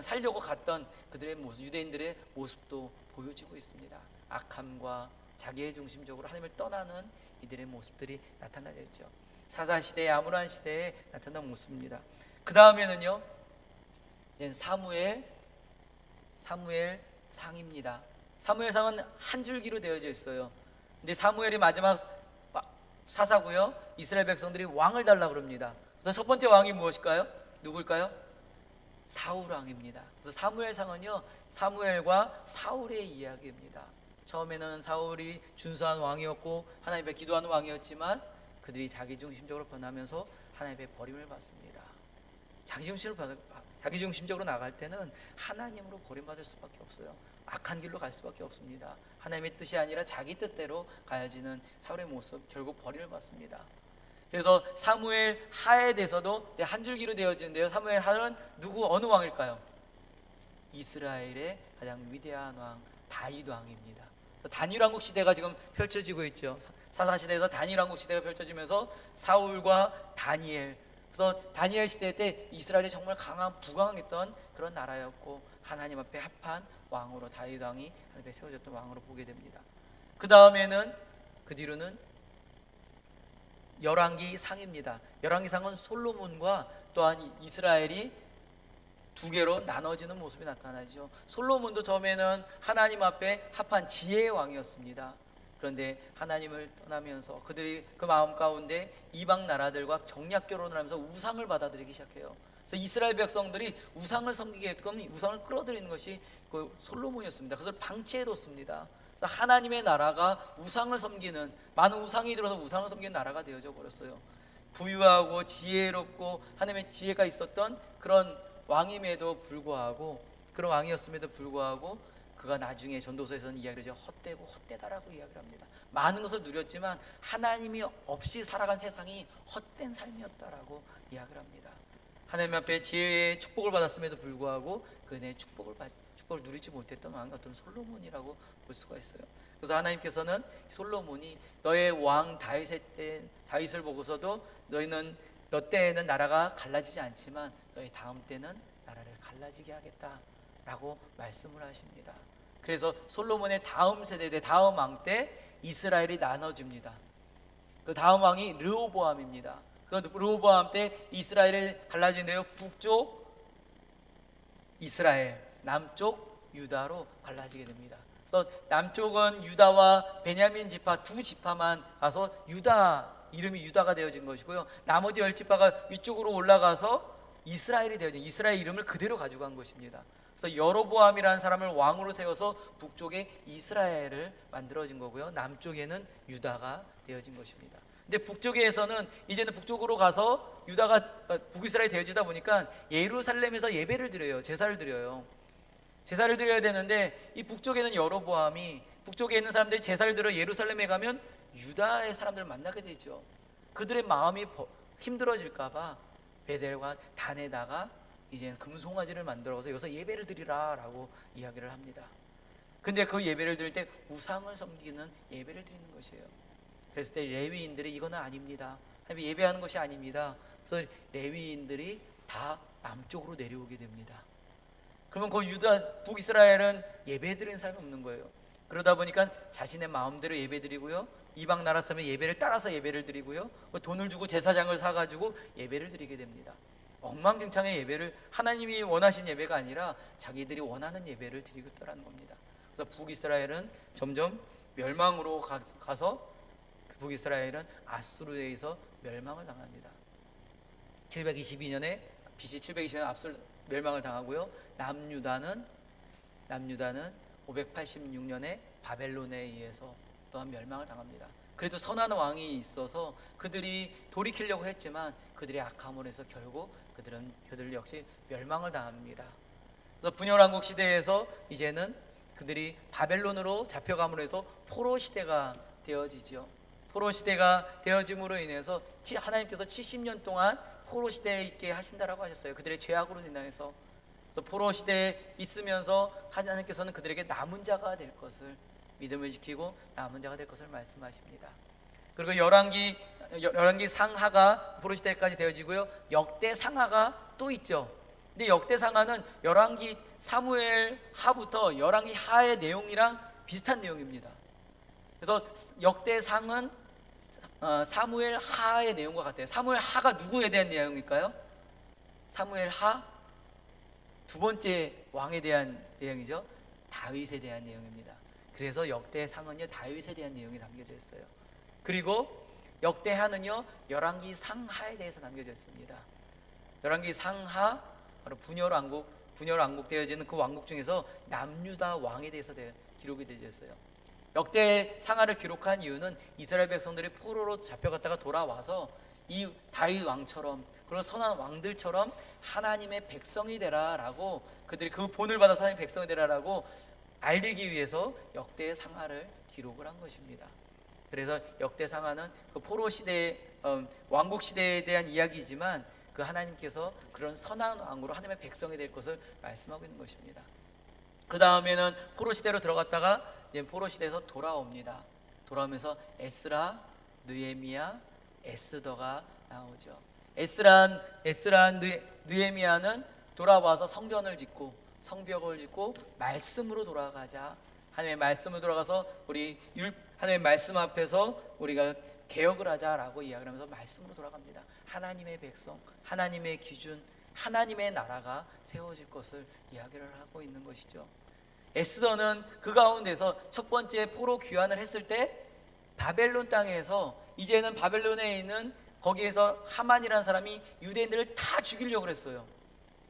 살려고 갔던 그들의 모습, 유대인들의 모습도 보여지고 있습니다. 악함과 자기의 중심적으로 하나님을 떠나는 이들의 모습들이 나타나져 있죠. 사사시대의 암울한 시대에 나타난 모습입니다. 그 다음에는요, 이제 사무엘 상입니다. 사무엘상은 한 줄기로 되어져 있어요. 근데 사무엘이 마지막 사사고요, 이스라엘 백성들이 왕을 달라 그럽니다. 그래서 첫 번째 왕이 무엇일까요? 누굴까요? 사울 왕입니다. 그래서 사무엘상은요, 사무엘과 사울의 이야기입니다. 처음에는 사울이 준수한 왕이었고 하나님 앞에 기도하는 왕이었지만 그들이 자기중심적으로 변하면서 하나님 앞에 버림을 받습니다. 자기중심적으로 나갈 때는 하나님으로 버림받을 수밖에 없어요. 악한 길로 갈 수밖에 없습니다. 하나님의 뜻이 아니라 자기 뜻대로 가야지는 사울의 모습, 결국 버림을 받습니다. 그래서 사무엘 하에 대해서도 한 줄기로 되어지는데요, 사무엘 하는 어느 왕일까요? 이스라엘의 가장 위대한 왕 다윗 왕입니다. 단일 왕국 시대가 지금 펼쳐지고 있죠. 사사시대에서 단일 왕국 시대가 펼쳐지면서 사울과 다니엘, 그래서 다니엘 시대 때 이스라엘이 정말 부강했던 그런 나라였고 하나님 앞에 합한 왕으로 다윗 왕이 하나님 앞에 세워졌던 왕으로 보게 됩니다. 그 뒤로는 열왕기상입니다. 열왕기상은 솔로몬과 또한 이스라엘이 두 개로 나눠지는 모습이 나타나죠. 솔로몬도 처음에는 하나님 앞에 합한 지혜의 왕이었습니다. 그런데 하나님을 떠나면서 그들이 그 마음 가운데 이방 나라들과 정략 결혼을 하면서 우상을 받아들이기 시작해요. 그래서 이스라엘 백성들이 우상을 섬기게끔 우상을 끌어들이는 것이 그 솔로몬이었습니다. 그것을 방치해뒀습니다. 그래서 하나님의 나라가 우상을 섬기는, 많은 우상이 들어서 우상을 섬기는 나라가 되어져 버렸어요. 부유하고 지혜롭고 하나님의 지혜가 있었던 그런 왕임에도 불구하고, 그런 왕이었음에도 불구하고 그가 나중에 전도서에서는 이야기를 하죠. 헛되고 헛되다라고 이야기를 합니다. 많은 것을 누렸지만 하나님이 없이 살아간 세상이 헛된 삶이었다라고 이야기를 합니다. 하나님 앞에 지혜의 축복을 받았음에도 불구하고 그 은혜의 축복을 누리지 못했던 왕이 어떤 솔로몬이라고 볼 수가 있어요. 그래서 하나님께서는 솔로몬이 너의 왕 다윗을 보고서도 너 때에는 나라가 갈라지지 않지만 너의 다음 때는 나라를 갈라지게 하겠다라고 말씀을 하십니다. 그래서 솔로몬의 다음 세대 때 다음 왕 때 이스라엘이 나눠집니다. 그 다음 왕이 르호보암입니다. 그 르호보암 때 이스라엘이 갈라지는데요, 북쪽 이스라엘, 남쪽 유다로 갈라지게 됩니다. 그래서 남쪽은 유다와 베냐민 지파 두 지파만 가서 유다, 이름이 유다가 되어진 것이고요, 나머지 10지파가 위쪽으로 올라가서 이스라엘이 되어진, 이스라엘 이름을 그대로 가지고 간 것입니다. 그래서 여로보암이라는 사람을 왕으로 세워서 북쪽에 이스라엘을 만들어진 거고요, 남쪽에는 유다가 되어진 것입니다. 근데 북쪽에서는 이제는 북쪽으로 가서 유다가 북이스라엘이 되어지다 보니까 예루살렘에서 예배를 드려요. 제사를 드려요. 제사를 드려야 되는데 이 북쪽에는 여로보암이, 북쪽에 있는 사람들이 제사를 드려 예루살렘에 가면 유다의 사람들을 만나게 되죠. 그들의 마음이 힘들어질까봐 베델과 단에다가 이제 금송아지를 만들어서 여기서 예배를 드리라라고 이야기를 합니다. 근데 그 예배를 드릴 때 우상을 섬기는 예배를 드리는 것이에요. 그랬을 때 레위인들이 이거는 아닙니다, 예배하는 것이 아닙니다. 그래서 레위인들이 다 남쪽으로 내려오게 됩니다. 그러면 그 유다 북이스라엘은 예배드리는 사람이 없는 거예요. 그러다 보니까 자신의 마음대로 예배드리고요, 이방 나라 사람의 예배를 따라서 예배를 드리고요, 돈을 주고 제사장을 사가지고 예배를 드리게 됩니다. 엉망진창의 예배를, 하나님이 원하신 예배가 아니라 자기들이 원하는 예배를 드리고 있다는 겁니다. 그래서 북이스라엘은 점점 멸망으로 가서 북이스라엘은 아수르에 의해서 멸망을 당합니다. 722년에 BC 720년에 앞서 멸망을 당하고요, 남유다는 586년에 바벨론에 의해서 또한 멸망을 당합니다. 그래도 선한 왕이 있어서 그들이 돌이키려고 했지만 그들의 악함으로 해서 결국 그들 역시 멸망을 당합니다. 그래서 분열왕국 시대에서 이제는 그들이 바벨론으로 잡혀감으로 해서 포로 시대가 되어지죠. 포로 시대가 되어짐으로 인해서 하나님께서 70년 동안 포로 시대에 있게 하신다라고 하셨어요. 그들의 죄악으로 인해서. 그래서 포로 시대에 있으면서 하나님께서는 그들에게 남은 자가 될 것을, 믿음을 지키고 남은 자가 될 것을 말씀하십니다. 그리고 열왕기 상하가 포로 시대까지 되어지고요, 역대 상하가 또 있죠. 근데 역대 상하는 열왕기 사무엘 하부터 열왕기 하의 내용이랑 비슷한 내용입니다. 그래서 역대 상은 사무엘 하의 내용과 같아요. 사무엘 하가 누구에 대한 내용일까요? 사무엘 하 두 번째 왕에 대한 내용이죠. 다윗에 대한 내용입니다. 그래서 역대 상은요, 다윗에 대한 내용이 담겨져 있어요. 그리고 역대 하는요, 열왕기 상하에 대해서 담겨져 있습니다. 열왕기 상하, 바로 분열왕국 되어지는 그 왕국 중에서 남유다 왕에 대해서 기록이 되어 있어요. 역대 상하를 기록한 이유는 이스라엘 백성들이 포로로 잡혀갔다가 돌아와서 이 다윗 왕처럼, 그런 선한 왕들처럼 하나님의 백성이 되라라고, 그들이 그 본을 받아서 하나님의 백성이 되라라고 알리기 위해서 역대 상하를 기록을 한 것입니다. 그래서 역대 상하는 그 포로 시대, 왕국 시대에 대한 이야기이지만 그 하나님께서 그런 선한 왕으로 하나님의 백성이 될 것을 말씀하고 있는 것입니다. 그 다음에는 포로 시대로 들어갔다가 이제 포로 시대에서 돌아옵니다. 돌아오면서 에스라, 느헤미야, 에스더가 나오죠. 에스라, 느헤미야는 돌아와서 성전을 짓고 성벽을 짓고 말씀으로 돌아가자. 하나님의 말씀으로 돌아가서 하나님의 말씀 앞에서 우리가 개혁을 하자라고 이야기를 하면서 말씀으로 돌아갑니다. 하나님의 백성, 하나님의 기준, 하나님의 나라가 세워질 것을 이야기를 하고 있는 것이죠. 에스더는 그 가운데서 첫 번째 포로 귀환을 했을 때 바벨론 땅에서, 이제는 바벨론에 있는 거기에서 하만이라는 사람이 유대인들을 다 죽이려고 했어요.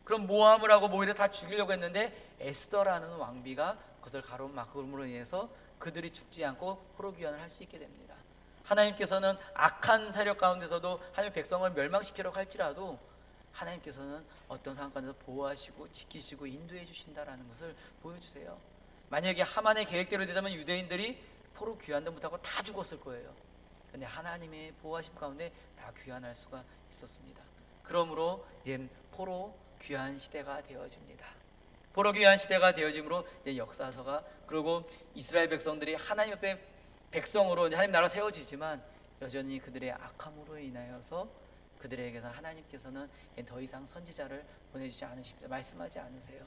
그럼 모함을 하고 모이를 다 죽이려고 했는데 에스더라는 왕비가 그것을 가로막음으로 인해서 그들이 죽지 않고 포로 귀환을 할 수 있게 됩니다. 하나님께서는 악한 세력 가운데서도 하나님의 백성을 멸망시키려고 할지라도 하나님께서는 어떤 상황 가운데서 보호하시고 지키시고 인도해 주신다라는 것을 보여주세요. 만약에 하만의 계획대로 되자면 유대인들이 포로 귀환도 못하고 다 죽었을 거예요. 근데 하나님의 보호하심 가운데 다 귀환할 수가 있었습니다. 그러므로 이제 포로 귀환 시대가 되어집니다. 포로 귀환 시대가 되어짐으로 이제 역사서가, 그리고 이스라엘 백성들이 하나님 앞에 백성으로 이제 하나님 나라 세워지지만 여전히 그들의 악함으로 인하여서 그들에게서 하나님께서는 더 이상 선지자를 보내주지 않으십니다. 말씀하지 않으세요.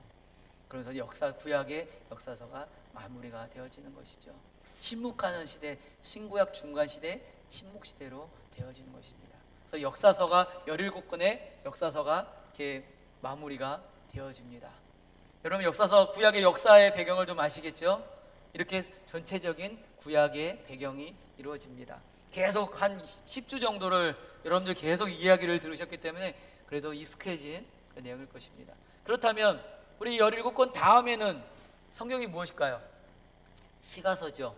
그러면서 구약의 역사서가 마무리가 되어지는 것이죠. 침묵하는 시대, 신구약 중간 시대, 침묵 시대로 되어지는 것입니다. 그래서 역사서가 17권의 역사서가 이렇게 마무리가 되어집니다. 여러분, 역사서 구약의 역사의 배경을 좀 아시겠죠? 이렇게 전체적인 구약의 배경이 이루어집니다. 계속 한 10주 정도를 여러분들 계속 이야기를 들으셨기 때문에 그래도 익숙해진 그 내용일 것입니다. 그렇다면 우리 17권 다음에는 성경이 무엇일까요? 시가서죠.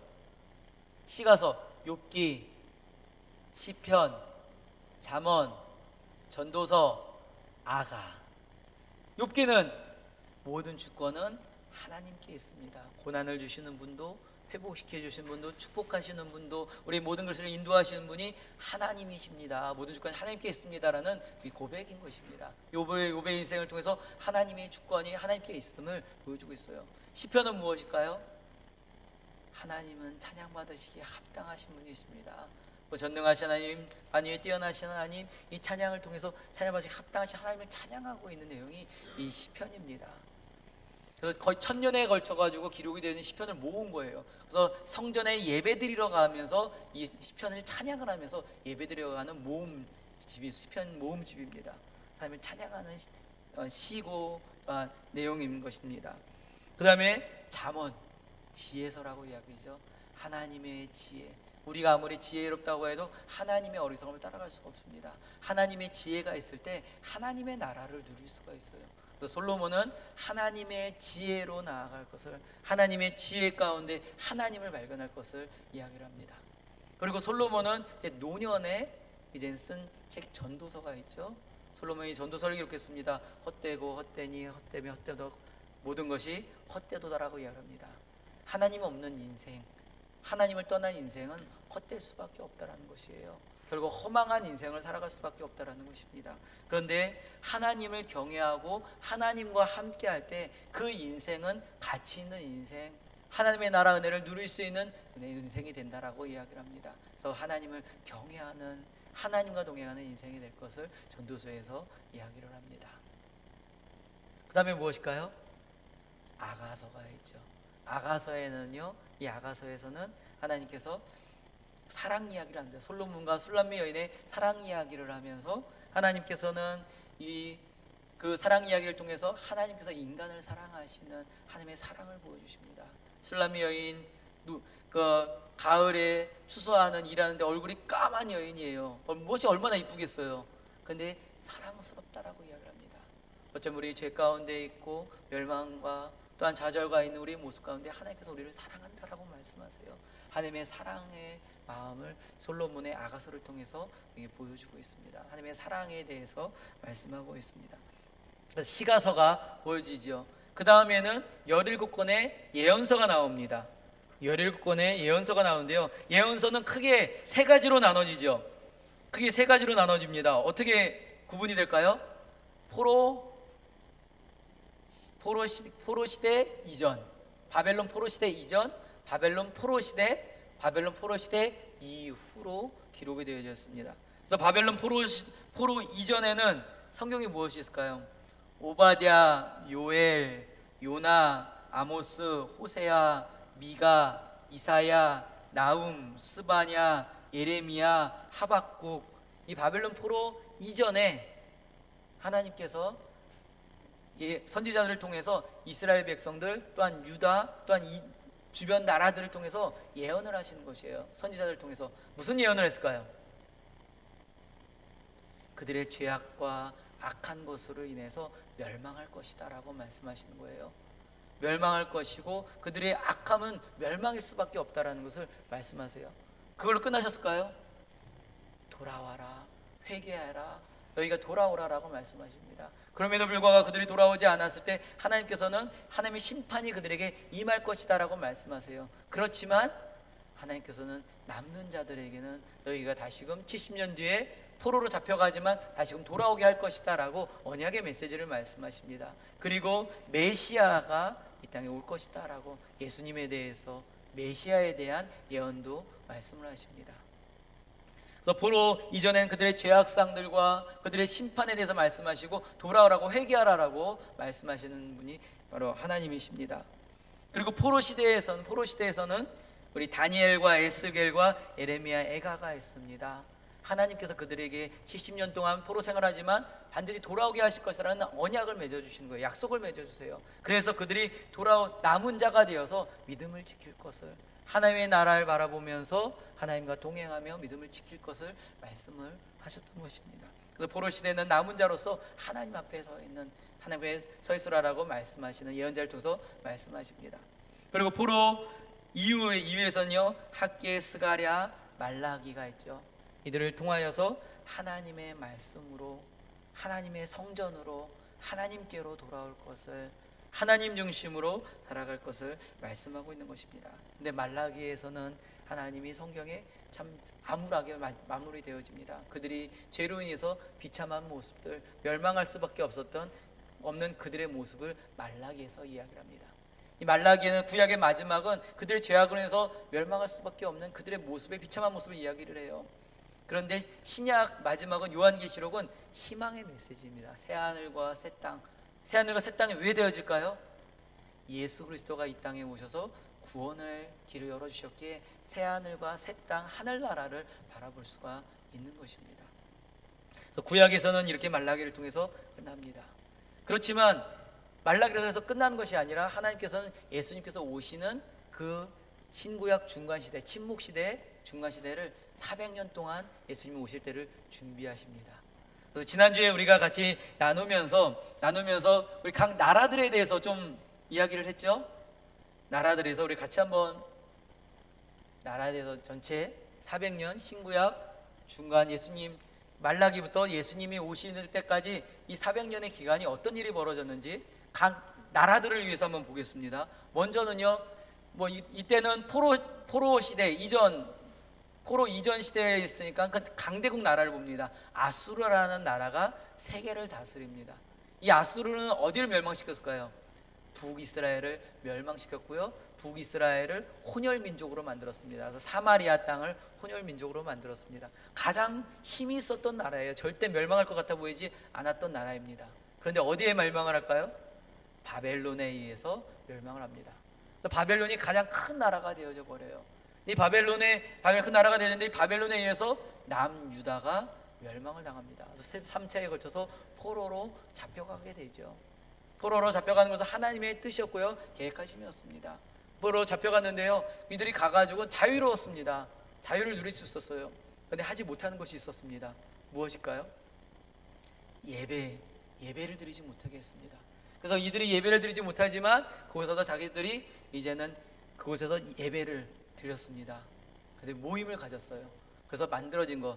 시가서, 욥기, 시편, 잠언, 전도서, 아가. 욥기는 모든 주권은 하나님께 있습니다. 고난을 주시는 분도, 회복시켜 주시는 분도, 축복하시는 분도, 우리 모든 것을 인도하시는 분이 하나님이십니다. 모든 주권이 하나님께 있습니다라는 이 고백인 것입니다. 욥의 인생을 통해서 하나님의 주권이 하나님께 있음을 보여주고 있어요. 시편은 무엇일까요? 하나님은 찬양받으시기에 합당하신 분이십니다. 전능하신 하나님, 만유에 뛰어나신 하나님, 이 찬양을 통해서 찬양받으시기 합당하신 하나님을 찬양하고 있는 내용이 이 시편입니다. 그래서 거의 1000년에 걸쳐가지고 기록이 되는 시편을 모은 거예요. 그래서 성전에 예배드리러 가면서 이 시편을 찬양을 하면서 예배드리러 가는 모음집이 시편 모음집입니다. 하나님을 찬양하는 시고 내용인 것입니다. 그 다음에 잠언, 지혜서라고 이야기죠. 하나님의 지혜. 우리가 아무리 지혜롭다고 해도 하나님의 어리석음을 따라갈 수가 없습니다. 하나님의 지혜가 있을 때 하나님의 나라를 누릴 수가 있어요. 솔로몬은 하나님의 지혜로 나아갈 것을, 하나님의 지혜 가운데 하나님을 발견할 것을 이야기를 합니다. 그리고 솔로몬은 이제 노년에 이제 쓴 책 전도서가 있죠. 솔로몬이 전도서를 기록했습니다. 헛되고 헛되니 헛되며 헛되도 모든 것이 헛되도다라고 이야기합니다. 하나님 없는 인생, 하나님을 떠난 인생은 헛될 수밖에 없다라는 것이에요. 결국 허망한 인생을 살아갈 수밖에 없다라는 것입니다. 그런데 하나님을 경외하고 하나님과 함께 할 때 그 인생은 가치 있는 인생, 하나님의 나라 은혜를 누릴 수 있는 인생이 된다라고 이야기를 합니다. 그래서 하나님을 경외하는, 하나님과 동행하는 인생이 될 것을 전도서에서 이야기를 합니다. 그 다음에 무엇일까요? 아가서가 있죠. 아가서에는요, 이 아가서에서는 하나님께서 사랑 이야기를 합니다. 솔로몬과 술람미 여인의 사랑 이야기를 하면서 하나님께서는 그 사랑 이야기를 통해서 하나님께서 인간을 사랑하시는 하나님의 사랑을 보여주십니다. 술람미 여인, 그 가을에 추수하는 일하는데 얼굴이 까만 여인이에요. 무엇이 얼마나 이쁘겠어요. 근데 사랑스럽다라고 이야기를 합니다. 어쩜 우리 죄 가운데 있고 멸망과 또한 좌절과 있는 우리의 모습 가운데 하나님께서 우리를 사랑한다라고 말씀하세요. 하나님의 사랑의 마음을 솔로몬의 아가서를 통해서 보여주고 있습니다. 하나님의 사랑에 대해서 말씀하고 있습니다. 그래서 시가서가 보여지죠. 그 다음에는 17권의 예언서가 나옵니다. 17권의 예언서가 나오는데요, 예언서는 크게 세 가지로 나눠지죠. 크게 세 가지로 나눠집니다. 어떻게 구분이 될까요? 포로 시대 이전, 바벨론 포로 시대 이전, 바벨론 포로 시대 이후로 기록이 되어져 있습니다. 그래서 바벨론 포로 이전에는 성경이 무엇이 있을까요? 오바댜, 요엘, 요나, 아모스, 호세아, 미가, 이사야, 나움, 스바냐, 예레미야, 하박국. 이 바벨론 포로 이전에 하나님께서 선지자들을 통해서 이스라엘 백성들, 또한 유다, 또한 이 주변 나라들을 통해서 예언을 하시는 것이에요. 선지자들을 통해서 무슨 예언을 했을까요? 그들의 죄악과 악한 것으로 인해서 멸망할 것이다 라고 말씀하시는 거예요. 멸망할 것이고 그들의 악함은 멸망일 수밖에 없다라는 것을 말씀하세요. 그걸로 끝나셨을까요? 돌아와라, 회개하라, 너희가 돌아오라라고 말씀하십니다. 그럼에도 불구하고 그들이 돌아오지 않았을 때 하나님께서는 하나님의 심판이 그들에게 임할 것이다 라고 말씀하세요. 그렇지만 하나님께서는 남는 자들에게는 너희가 다시금 70년 뒤에 포로로 잡혀가지만 다시금 돌아오게 할 것이다라고 언약의 메시지를 말씀하십니다. 그리고 메시아가 이 땅에 올 것이다라고 예수님에 대해서 메시아에 대한 예언도 말씀을 하십니다. 그래서 포로 이전엔 그들의 죄악상들과 그들의 심판에 대해서 말씀하시고 돌아오라고 회개하라라고 말씀하시는 분이 바로 하나님이십니다. 그리고 포로 시대에서는 우리 다니엘과 에스겔과 에레미야, 에가가 있습니다. 하나님께서 그들에게 70년 동안 포로 생활하지만 반드시 돌아오게 하실 것이라는 언약을 맺어주시는 거예요. 약속을 맺어주세요. 그래서 그들이 돌아온 남은 자가 되어서 믿음을 지킬 것을, 하나님의 나라를 바라보면서 하나님과 동행하며 믿음을 지킬 것을 말씀을 하셨던 것입니다. 그래서 포로 시대는 남은 자로서 하나님 앞에 서 있는, 하나님 앞에 서 있으라라고 말씀하시는 예언자를 통해서 말씀하십니다. 그리고 포로 이후에서는요, 학계, 스가랴, 말라기가 있죠. 이들을 통하여서 하나님의 말씀으로, 하나님의 성전으로, 하나님께로 돌아올 것을, 하나님 중심으로 살아갈 것을 말씀하고 있는 것입니다. 근데 말라기에서는 하나님이 성경에 참 암울하게 마무리되어집니다. 그들이 죄로 인해서 비참한 모습들, 멸망할 수밖에 없는 그들의 모습을 말라기에서 이야기를 합니다. 이 말라기에는 구약의 마지막은 그들의 죄악으로 인해서 멸망할 수밖에 없는 그들의 모습의 비참한 모습을 이야기를 해요. 그런데 신약 마지막은 요한계시록은 희망의 메시지입니다. 새하늘과 새 땅. 새하늘과 새 땅이 왜 되어질까요? 예수 그리스도가 이 땅에 오셔서 구원의 길을 열어주셨기에 새하늘과 새 땅, 하늘나라를 바라볼 수가 있는 것입니다. 그래서 구약에서는 이렇게 말라기를 통해서 끝납니다. 그렇지만 말라기를 통해서 끝나는 것이 아니라 하나님께서는 예수님께서 오시는 그 신구약 중간시대, 침묵시대 중간시대를 400년 동안 예수님이 오실 때를 준비하십니다. 그래서 지난주에 우리가 같이 나누면서 우리 각 나라들에 대해서 좀 이야기를 했죠. 나라들에서 우리 같이 한번 나라에 대해서 전체 400년 신구약 중간 예수님 말라기부터 예수님이 오시는 때까지 이 400년의 기간이 어떤 일이 벌어졌는지 각 나라들을 위해서 한번 보겠습니다. 먼저는요, 이때는 포로 시대 이전, 포로 이전 시대에 있으니까 그 강대국 나라를 봅니다. 아수르라는 나라가 세계를 다스립니다. 이 아수르는 어디를 멸망시켰을까요? 북이스라엘을 멸망시켰고요. 북이스라엘을 혼혈민족으로 만들었습니다. 그래서 사마리아 땅을 혼혈민족으로 만들었습니다. 가장 힘이 있었던 나라예요. 절대 멸망할 것 같아 보이지 않았던 나라입니다. 그런데 어디에 멸망을 할까요? 바벨론에 의해서 멸망을 합니다. 그래서 바벨론이 가장 큰 나라가 되어져 버려요. 이 바벨론 큰 나라가 되는데 이 바벨론에 의해서 남유다가 멸망을 당합니다. 그래서 3차에 걸쳐서 포로로 잡혀가게 되죠. 포로로 잡혀가는 것은 하나님의 뜻이었고요, 계획하심이었습니다. 포로로 잡혀갔는데요, 이들이 가가지고 자유로웠습니다. 자유를 누릴 수 있었어요. 그런데 하지 못하는 것이 있었습니다. 무엇일까요? 예배를 드리지 못하게 했습니다. 그래서 이들이 예배를 드리지 못하지만 그곳에서 자기들이 이제는 그곳에서 예배를 드렸습니다. 그래서 모임을 가졌어요. 그래서 만들어진 것,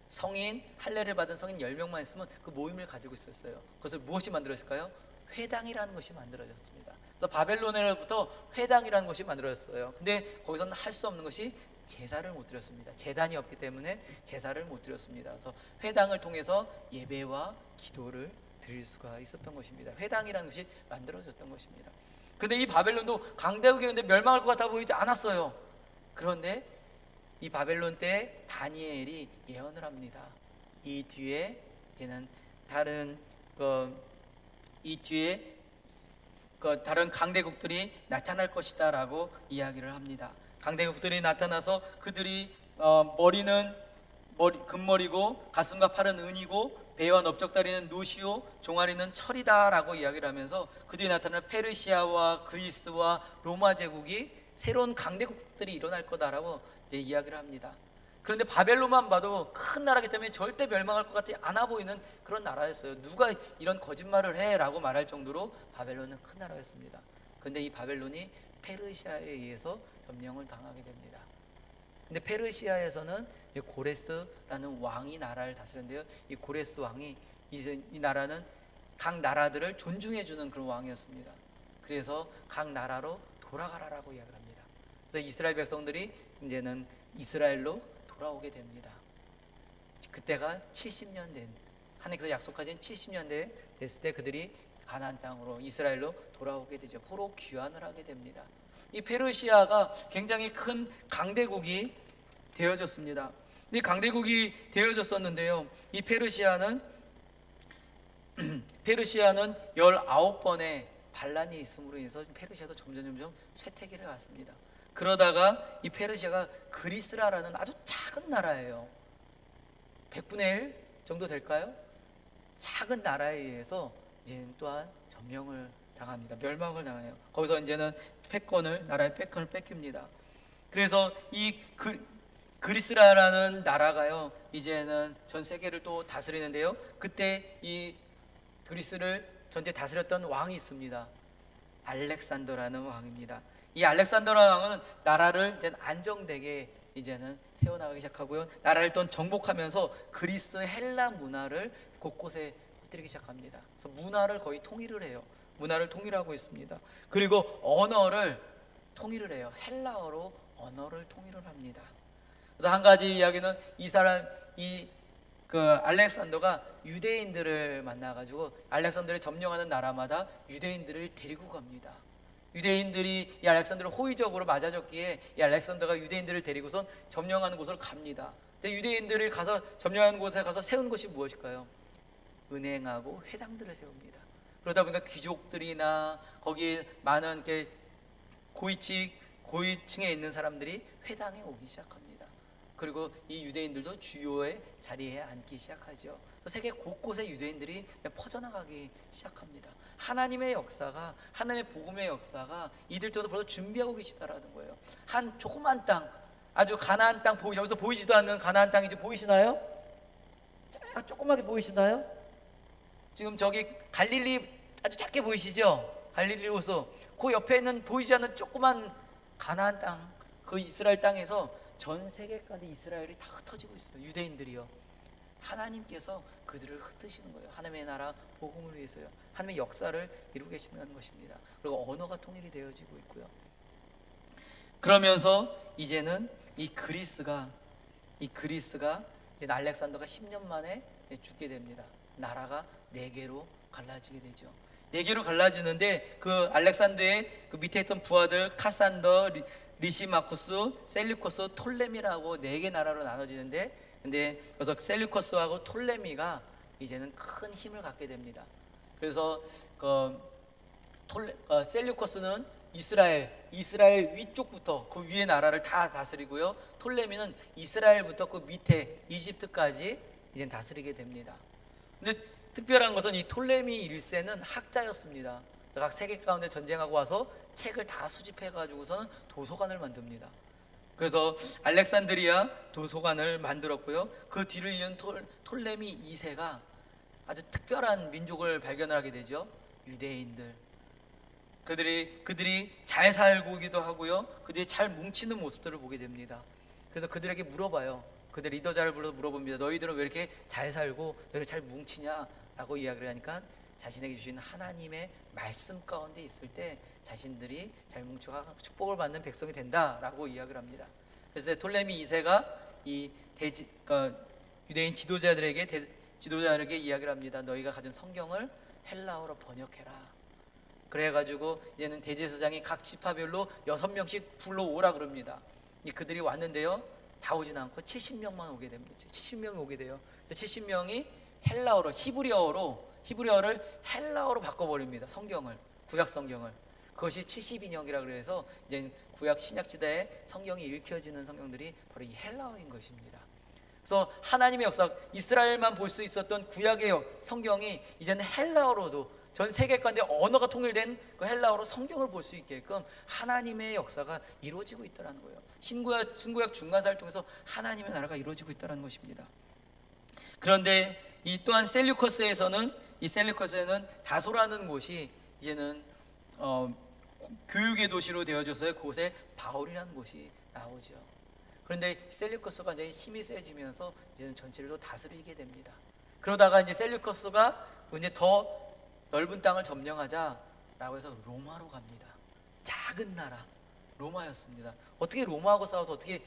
성인 할례를 받은 성인 10명만 있으면 그 모임을 가지고 있었어요. 그것을 무엇이 만들어졌을까요? 회당이라는 것이 만들어졌습니다. 그래서 바벨론으로부터 회당이라는 것이 만들어졌어요. 근데 거기서는 할 수 없는 것이 제사를 못 드렸습니다. 제단이 없기 때문에 제사를 못 드렸습니다. 그래서 회당을 통해서 예배와 기도를 드릴 수가 있었던 것입니다. 회당이라는 것이 만들어졌던 것입니다. 그런데 이 바벨론도 강대국이었는데 멸망할 것 같아 보이지 않았어요. 그런데 이 바벨론 때 다니엘이 예언을 합니다. 이 뒤에 이제는 다른 다른 강대국들이 나타날 것이다라고 이야기를 합니다. 강대국들이 나타나서 그들이 머리는 금머리고 가슴과 팔은 은이고 배와 넓적다리는 노시오 종아리는 철이다라고 이야기를 하면서 그들이 나타나는 페르시아와 그리스와 로마 제국이 새로운 강대국들이 일어날 거다라고 이제 이야기를 합니다. 그런데 바벨론만 봐도 큰 나라이기 때문에 절대 멸망할 것 같지 않아 보이는 그런 나라였어요. 누가 이런 거짓말을 해? 라고 말할 정도로 바벨론은 큰 나라였습니다. 그런데 이 바벨론이 페르시아에 의해서 점령을 당하게 됩니다. 근데 페르시아에서는 고레스라는 왕이 나라를 다스렸는데요, 이 고레스 왕이 이 나라는 각 나라들을 존중해주는 그런 왕이었습니다. 그래서 각 나라로 돌아가라라고 이야기를 합니다. 그래서 이스라엘 백성들이 이제는 이스라엘로 돌아오게 됩니다. 그때가 70년 된, 하나님께서 약속하신 70년 됐을 때 그들이 가나안 땅으로, 이스라엘로 돌아오게 되죠. 포로 귀환을 하게 됩니다. 이 페르시아가 굉장히 큰 강대국이 되어졌습니다. 이 강대국이 되어졌었는데요, 이 페르시아는 19번의 반란이 있음으로 인해서 페르시아도 점점 쇠퇴기를 갔습니다. 그러다가 이 페르시아가 그리스라라는 아주 작은 나라예요. 100분의 1 정도 될까요? 작은 나라에 의해서 이제는 또한 점령을 당합니다. 멸망을 당해요. 거기서 이제는 나라의 패권을 뺏깁니다. 그래서 이 그리스라라는 나라가요, 이제는 전 세계를 또 다스리는데요, 그때 이 그리스를 전체 다스렸던 왕이 있습니다. 알렉산더라는 왕입니다. 이 알렉산더라는 왕은 나라를 이제 안정되게 이제는 세워나가기 시작하고요, 나라를 또 정복하면서 그리스 헬라 문화를 곳곳에 퍼뜨리기 시작합니다. 그래서 문화를 거의 통일을 해요. 문화를 통일하고 있습니다. 그리고 언어를 통일을 해요. 헬라어로 언어를 통일을 합니다. 또 한 가지 이야기는 그 알렉산더가 유대인들을 만나가지고 알렉산더를 점령하는 나라마다 유대인들을 데리고 갑니다. 유대인들이 이 알렉산더를 호의적으로 맞아줬기에 이 알렉산더가 유대인들을 데리고선 점령하는 곳으로 갑니다. 근데 유대인들을 점령하는 곳에 가서 세운 것이 무엇일까요? 은행하고 회당들을 세웁니다. 그러다 보니까 귀족들이나 거기에 많은 고위층에 있는 사람들이 회당에 오기 시작합니다. 그리고 이 유대인들도 주요의 자리에 앉기 시작하죠. 세계 곳곳에 유대인들이 퍼져나가기 시작합니다. 하나님의 역사가, 하나님의 복음의 역사가 이들도 벌써 준비하고 계시다라는 거예요. 한 조그만 땅, 아주 가나안 땅, 여기서 보이지도 않는 가나안 땅이 이제 보이시나요? 조그맣게 보이시나요? 지금 저기 갈릴리 아주 작게 보이시죠? 갈릴리 호수. 그 옆에 있는 보이지 않는 조그만 가나안 땅, 그 이스라엘 땅에서 전 세계까지 이스라엘이 다 흩어지고 있어요. 유대인들이요. 하나님께서 그들을 흩으시는 거예요. 하나님의 나라 복음을 위해서요. 하나님의 역사를 이루고 계시는 것입니다. 그리고 언어가 통일이 되어지고 있고요. 그러면서 이제는 이 그리스가 이제 알렉산더가 10년 만에 죽게 됩니다. 나라가 4개로 갈라지게 되죠. 4개로 갈라지는데 그 알렉산더의 그 밑에 있던 부하들 카산더, 리시마쿠스, 셀류커스, 톨레미라고 4개 나라로 나눠지는데, 근데 그래서 셀류커스하고 톨레미가 이제는 큰 힘을 갖게 됩니다. 그래서 셀류커스는 이스라엘 위쪽부터 그 위의 나라를 다 다스리고요, 톨레미는 이스라엘부터 그 밑에 이집트까지 이제 다스리게 됩니다. 근데 특별한 것은 이 톨레미 1세는 학자였습니다. 각 세계 가운데 전쟁하고 와서 책을 다 수집해 가지고서는 도서관을 만듭니다. 그래서 알렉산드리아 도서관을 만들었고요, 그 뒤를 이은 톨레미 2세가 아주 특별한 민족을 발견하게 되죠. 유대인들. 그들이 잘 살고기도 하고요, 그들이 잘 뭉치는 모습들을 보게 됩니다. 그래서 그들에게 물어봐요. 그들 리더자를 불러서 물어봅니다. 너희들은 왜 이렇게 잘 살고 너희들 잘 뭉치냐? 라고 이야기를 하니까 자신에게 주신 하나님의 말씀 가운데 있을 때 자신들이 잘 뭉쳐가 축복을 받는 백성이 된다라고 이야기를 합니다. 그래서 톨레미 2세가 유대인 지도자들에게 이야기를 합니다. 너희가 가진 성경을 헬라어로 번역해라. 그래가지고 이제는 대제사장이 각 지파별로 6명씩 불러오라 그럽니다. 그들이 왔는데요, 다 오진 않고 70명만 오게 됩니다. 70명이 오게 돼요. 70명이 헬라어로, 히브리어를 헬라어로 바꿔버립니다. 구약 성경을. 그것이 72년이라 그래서 이제 구약 신약 시대에 성경이 읽혀지는 성경들이 바로 이 헬라어인 것입니다. 그래서 하나님의 역사, 이스라엘만 볼 수 있었던 구약의 성경이 이제는 헬라어로도 전 세계 가운데 언어가 통일된 그 헬라어로 성경을 볼 수 있게끔 하나님의 역사가 이루어지고 있다는 거예요. 신구약 중간사를 통해서 하나님의 나라가 이루어지고 있다는 것입니다. 그런데 이 또한 셀류커스에는 다소라는 곳이 이제는 교육의 도시로 되어져서 그곳에 바울이라는 곳이 나오죠. 그런데 셀류커스가 이제 힘이 세지면서 이제는 전체를 또 다스리게 됩니다. 그러다가 이제 셀류커스가 이제 더 넓은 땅을 점령하자라고 해서 로마로 갑니다. 작은 나라 로마였습니다. 어떻게 로마하고 싸워서 어떻게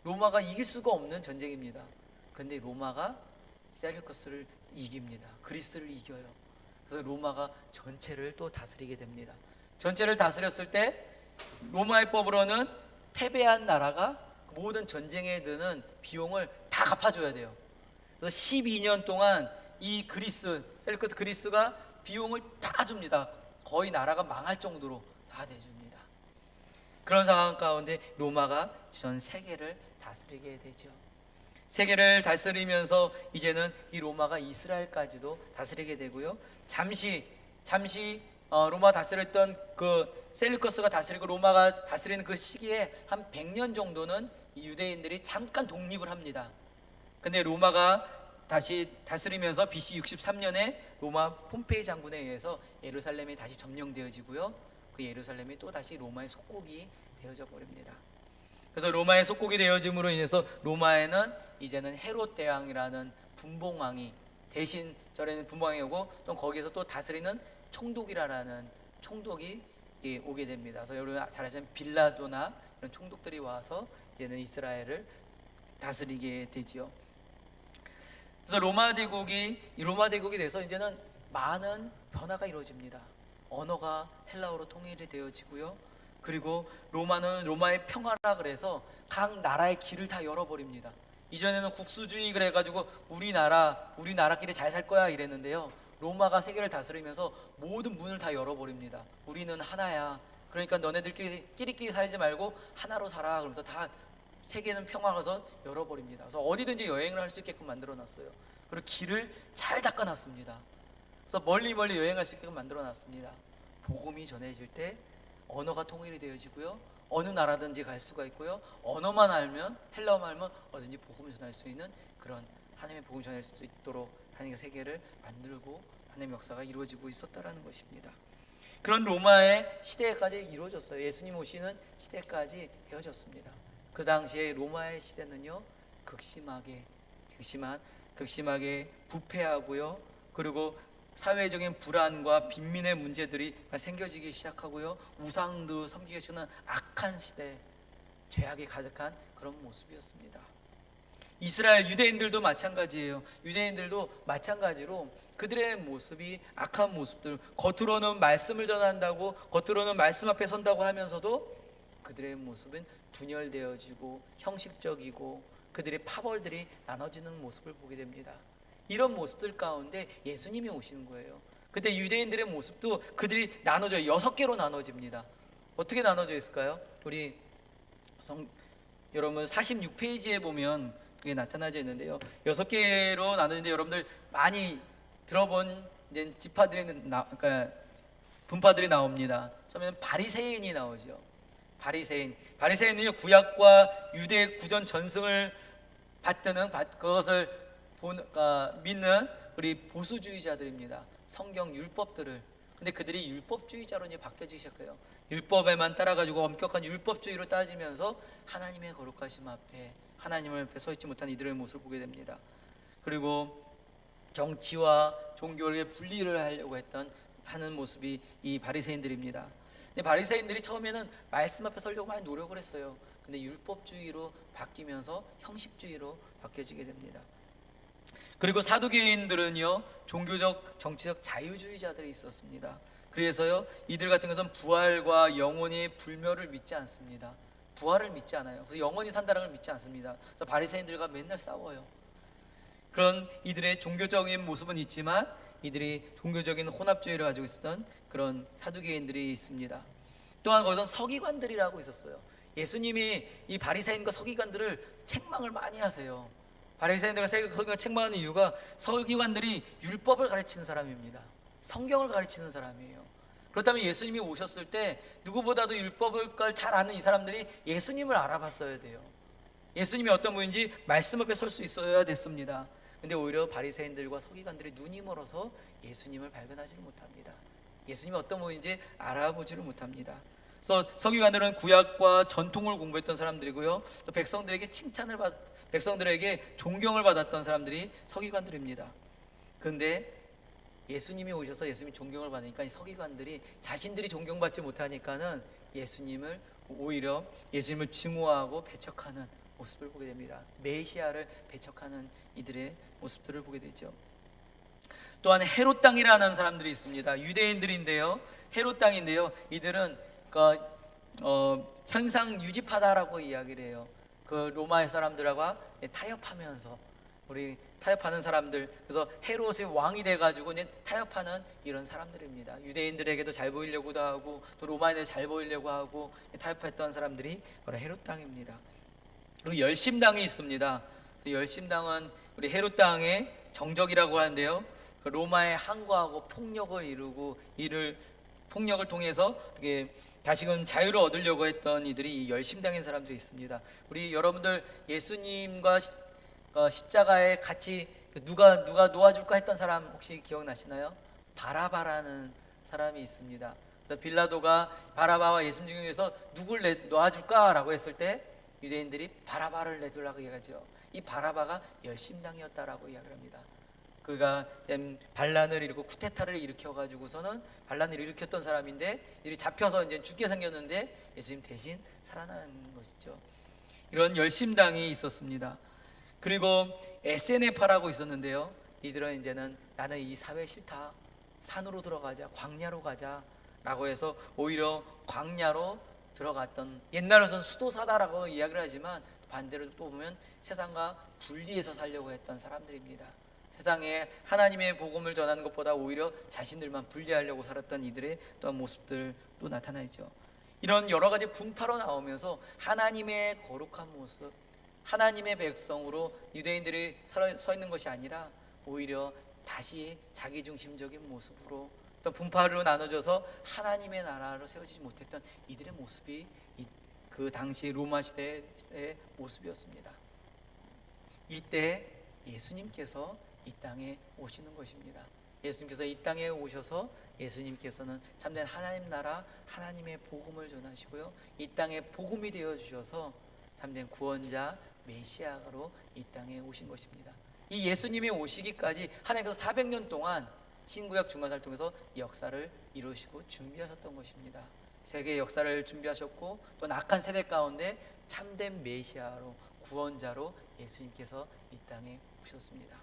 로마가 이길 수가 없는 전쟁입니다. 그런데 로마가 셀루커스를 이깁니다. 그리스를 이겨요. 그래서 로마가 전체를 또 다스리게 됩니다. 전체를 다스렸을 때 로마의 법으로는 패배한 나라가 모든 전쟁에 드는 비용을 다 갚아줘야 돼요. 그래서 12년 동안 이 그리스, 셀루커스 그리스가 비용을 다 줍니다. 거의 나라가 망할 정도로 다 대줍니다. 그런 상황 가운데 로마가 전 세계를 다스리게 되죠. 세계를 다스리면서 이제는 이 로마가 이스라엘까지도 다스리게 되고요. 잠시 로마 다스렸던 그 셀루커스가 다스리고 로마가 다스리는 그 시기에 한 100년 정도는 이 유대인들이 잠깐 독립을 합니다. 근데 로마가 다시 다스리면서 BC 63년에 로마 폼페이 장군에 의해서 예루살렘이 다시 점령되어지고요. 그 예루살렘이 또 다시 로마의 속국이 되어져 버립니다. 그래서 로마의 속국이 되어짐으로 인해서 로마에는 이제는 헤롯 대왕이라는 분봉왕이 대신 절에는 분봉왕이 오고 또 거기에서 또 다스리는 총독이라는 총독이 오게 됩니다. 그래서 여러분 잘 아시는 빌라도나 이런 총독들이 와서 이제는 이스라엘을 다스리게 되지요. 그래서 로마 대국이 돼서 이제는 많은 변화가 이루어집니다. 언어가 헬라어로 통일이 되어지고요. 그리고 로마는 로마의 평화라 그래서 각 나라의 길을 다 열어버립니다. 이전에는 국수주의 그래가지고 우리나라끼리 잘 살 거야 이랬는데요. 로마가 세계를 다스리면서 모든 문을 다 열어버립니다. 우리는 하나야. 그러니까 너네들끼리 살지 말고 하나로 살아. 그러면서 다 세계는 평화가서 열어버립니다. 그래서 어디든지 여행을 할 수 있게끔 만들어놨어요. 그리고 길을 잘 닦아놨습니다. 그래서 멀리 여행할 수 있게끔 만들어놨습니다. 복음이 전해질 때 언어가 통일이 되어지고요. 어느 나라든지 갈 수가 있고요. 언어만 알면 헬라어만 알면 어디든지 복음을 전할 수 있는 그런 하나님의 복음을 전할 수 있도록 하나님의 세계를 만들고 하나님의 역사가 이루어지고 있었다라는 것입니다. 그런 로마의 시대까지 이루어졌어요. 예수님 오시는 시대까지 되어졌습니다. 그 당시에 로마의 시대는요 극심하게 부패하고요. 그리고 사회적인 불안과 빈민의 문제들이 생겨지기 시작하고요. 우상도 섬기게 주는 악한 시대, 죄악이 가득한 그런 모습이었습니다. 이스라엘 유대인들도 마찬가지예요. 유대인들도 마찬가지로 그들의 모습이 악한 모습들, 겉으로는 말씀을 전한다고, 겉으로는 말씀 앞에 선다고 하면서도 그들의 모습은 분열되어지고 형식적이고 그들의 파벌들이 나눠지는 모습을 보게 됩니다. 이런 모습들 가운데 예수님이 오시는 거예요. 그때 유대인들의 모습도 그들이 나눠져요. 6개로 나눠집니다. 어떻게 나눠져 있을까요? 우리 여러분 46페이지에 보면 그게 나타나져 있는데요. 6개로 나누는데 여러분들 많이 들어본 이제 그러니까 분파들이 나옵니다. 처음에는 바리새인이 나오죠. 바리새인은요 구약과 유대 구전 전승을 받드는 그것을 믿는 우리 보수주의자들입니다. 성경 율법들을. 근데 그들이 율법주의자로 이제 바뀌어지기 시작해요. 율법에만 따라가지고 엄격한 율법주의로 따지면서 하나님의 거룩하심 앞에 하나님을 앞에 서 있지 못한 이들의 모습을 보게 됩니다. 그리고 정치와 종교를 분리를 하려고 하는 모습이 이 바리새인들입니다. 근데 바리새인들이 처음에는 말씀 앞에 서려고 많이 노력을 했어요. 근데 율법주의로 바뀌면서 형식주의로 바뀌어지게 됩니다. 그리고 사두개인들은요 종교적 정치적 자유주의자들이 있었습니다. 그래서요 이들 같은 것은 부활과 영원히 불멸을 믿지 않습니다. 부활을 믿지 않아요. 그래서 영원히 산다는 걸 믿지 않습니다. 그래서 바리새인들과 맨날 싸워요. 그런 이들의 종교적인 모습은 있지만 이들이 종교적인 혼합주의를 가지고 있었던 그런 사두개인들이 있습니다. 또한 거기서 서기관들이라고 있었어요. 예수님이 이 바리새인과 서기관들을 책망을 많이 하세요. 바리새인들과 서기관을 책망하는 이유가 서기관들이 율법을 가르치는 사람입니다. 성경을 가르치는 사람이에요. 그렇다면 예수님이 오셨을 때 누구보다도 율법을 잘 아는 이 사람들이 예수님을 알아봤어야 돼요. 예수님이 어떤 분인지 말씀 앞에 설 수 있어야 됐습니다. 근데 오히려 바리새인들과 서기관들이 눈이 멀어서 예수님을 발견하지를 못합니다. 예수님이 어떤 분인지 알아보지를 못합니다. 그래서 서기관들은 구약과 전통을 공부했던 사람들이고요. 또 백성들에게 존경을 받았던 사람들이 서기관들입니다. 그런데 예수님이 오셔서 예수님이 존경을 받으니까 이 서기관들이 자신들이 존경받지 못하니까는 오히려 예수님을 증오하고 배척하는 모습을 보게 됩니다. 메시아를 배척하는 이들의 모습들을 보게 되죠. 또한 헤롯 땅이라는 사람들이 있습니다. 유대인들인데요, 헤롯 땅인데요, 이들은 현상 유지파다라고 이야기를 해요. 그 로마의 사람들과 타협하면서, 우리 타협하는 사람들, 그래서 헤롯이 왕이 돼가지고 타협하는 이런 사람들입니다. 유대인들에게도 잘 보이려고도 하고 또 로마인들 잘 보이려고 하고 타협했던 사람들이 바로 헤롯 땅입니다. 그리고 열심당이 있습니다. 열심당은 우리 헤롯 땅의 정적이라고 하는데요, 그 로마의 항거하고 폭력을 이루고 폭력을 통해서 다시금 자유를 얻으려고 했던 이들이 이 열심당인 사람들이 있습니다. 우리 여러분들 예수님과 십자가에 같이 누가 놓아줄까 했던 사람 혹시 기억나시나요? 바라바라는 사람이 있습니다. 그래서 빌라도가 바라바와 예수 중에서 누굴 놓아줄까라고 했을 때 유대인들이 바라바를 내두라고 얘기하죠. 이 바라바가 열심당이었다라고 이야기를 합니다. 그가 반란을 일으키고 쿠데타를 일으켜가지고서는 반란을 일으켰던 사람인데, 이들이 잡혀서 이제 죽게 생겼는데 예수님 대신 살아난 것이죠. 이런 열심당이 있었습니다. 그리고 SNF라고 있었는데요, 이들은 이제는 나는 이 사회 싫다, 산으로 들어가자, 광야로 가자 라고 해서 오히려 광야로 들어갔던, 옛날에서는 수도사다라고 이야기를 하지만 반대로 또 보면 세상과 분리해서 살려고 했던 사람들입니다. 세상에 하나님의 복음을 전하는 것보다 오히려 자신들만 분리하려고 살았던 이들의 또한 모습들도 나타나 있죠. 이런 여러 가지 분파로 나오면서 하나님의 거룩한 모습, 하나님의 백성으로 유대인들이 서 있는 것이 아니라 오히려 다시 자기중심적인 모습으로 또 분파로 나눠져서 하나님의 나라로 세워지지 못했던 이들의 모습이 그 당시 로마 시대의 모습이었습니다. 이때 예수님께서 이 땅에 오시는 것입니다. 예수님께서 이 땅에 오셔서 예수님께서는 참된 하나님 나라, 하나님의 복음을 전하시고요, 이 땅에 복음이 되어 주셔서 참된 구원자 메시아로 이 땅에 오신 것입니다. 이 예수님이 오시기까지 하나님께서 400년 동안 신구약 중간사를 통해서 역사를 이루시고 준비하셨던 것입니다. 세계의 역사를 준비하셨고 또 악한 세대 가운데 참된 메시아로, 구원자로 예수님께서 이 땅에 오셨습니다.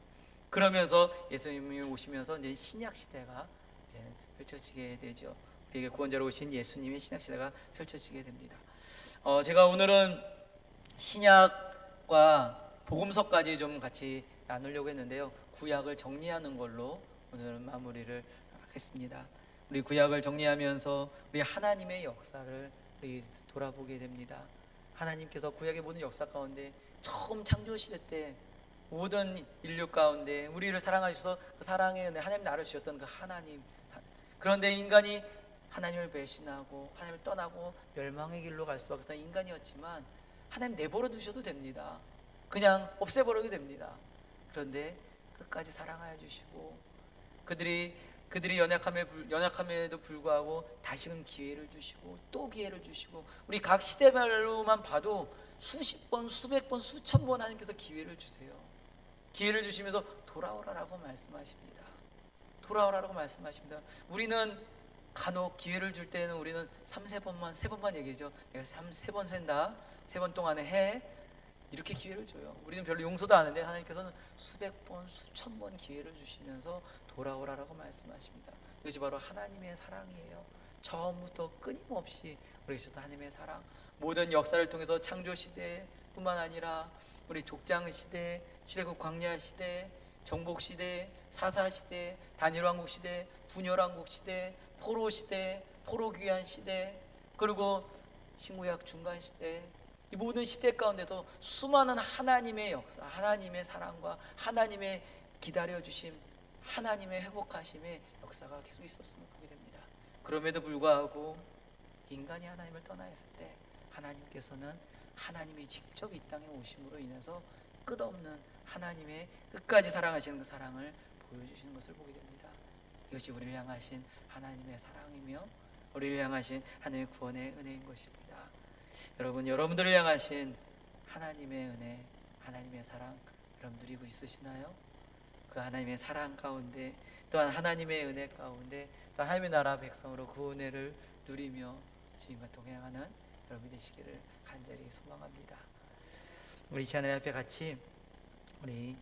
그러면서 예수님이 오시면서 이제 신약 시대가 이제 펼쳐지게 되죠. 우리에게 구원자로 오신 예수님의 신약 시대가 펼쳐지게 됩니다. 제가 오늘은 신약과 복음서까지 좀 같이 나누려고 했는데요, 구약을 정리하는 걸로 오늘 마무리를 하겠습니다. 우리 구약을 정리하면서 우리 하나님의 역사를 우리 돌아보게 됩니다. 하나님께서 구약의 모든 역사 가운데 처음 창조 시대 때 모든 인류 가운데 우리를 사랑하셔서 그 사랑의 은혜, 하나님 나를 주셨던 그 하나님, 그런데 인간이 하나님을 배신하고 하나님을 떠나고 멸망의 길로 갈 수밖에 없던 인간이었지만 하나님 내버려 두셔도 됩니다. 그냥 없애버려도 됩니다. 그런데 끝까지 사랑하여 주시고 그들이 연약함에도 불구하고 다시금 기회를 주시고 또 기회를 주시고, 우리 각 시대별로만 봐도 수십 번, 수백 번, 수천 번 하나님께서 기회를 주세요. 기회를 주시면서 돌아오라라고 말씀하십니다. 돌아오라라고 말씀하십니다. 우리는 간혹 기회를 줄 때는 우리는 3-4번만 얘기하죠. 내가 3번 센다, 3번 동안에 해, 이렇게 기회를 줘요. 우리는 별로 용서도 안 하는데 하나님께서는 수백 번, 수천 번 기회를 주시면서 돌아오라라고 말씀하십니다. 이것이 바로 하나님의 사랑이에요. 처음부터 끊임없이 우리 주셨던 하나님의 사랑, 모든 역사를 통해서 창조 시대뿐만 아니라 우리 족장 시대, 출애굽 광야 시대, 정복 시대, 사사 시대, 단일 왕국 시대, 분열 왕국 시대, 포로 시대, 포로 귀환 시대, 그리고 신구약 중간 시대, 이 모든 시대 가운데서 수많은 하나님의 역사, 하나님의 사랑과 하나님의 기다려주심, 하나님의 회복하심의 역사가 계속 있었음을 보게 됩니다. 그럼에도 불구하고 인간이 하나님을 떠나했을 때 하나님께서는 하나님이 직접 이 땅에 오심으로 인해서 끝없는 하나님의 끝까지 사랑하시는 그 사랑을 보여주시는 것을 보게 됩니다. 이것이 우리를 향하신 하나님의 사랑이며 우리를 향하신 하나님의 구원의 은혜인 것입니다. 여러분, 여러분들을 향하신 하나님의 은혜, 하나님의 사랑 여러분 누리고 있으시나요? 그 하나님의 사랑 가운데, 또한 하나님의 은혜 가운데, 또 하나님의 나라 백성으로 그 은혜를 누리며 주님과 동행하는 여러분이 되시기를 간절히 소망합니다. 우리 하나님 앞에 같이 우리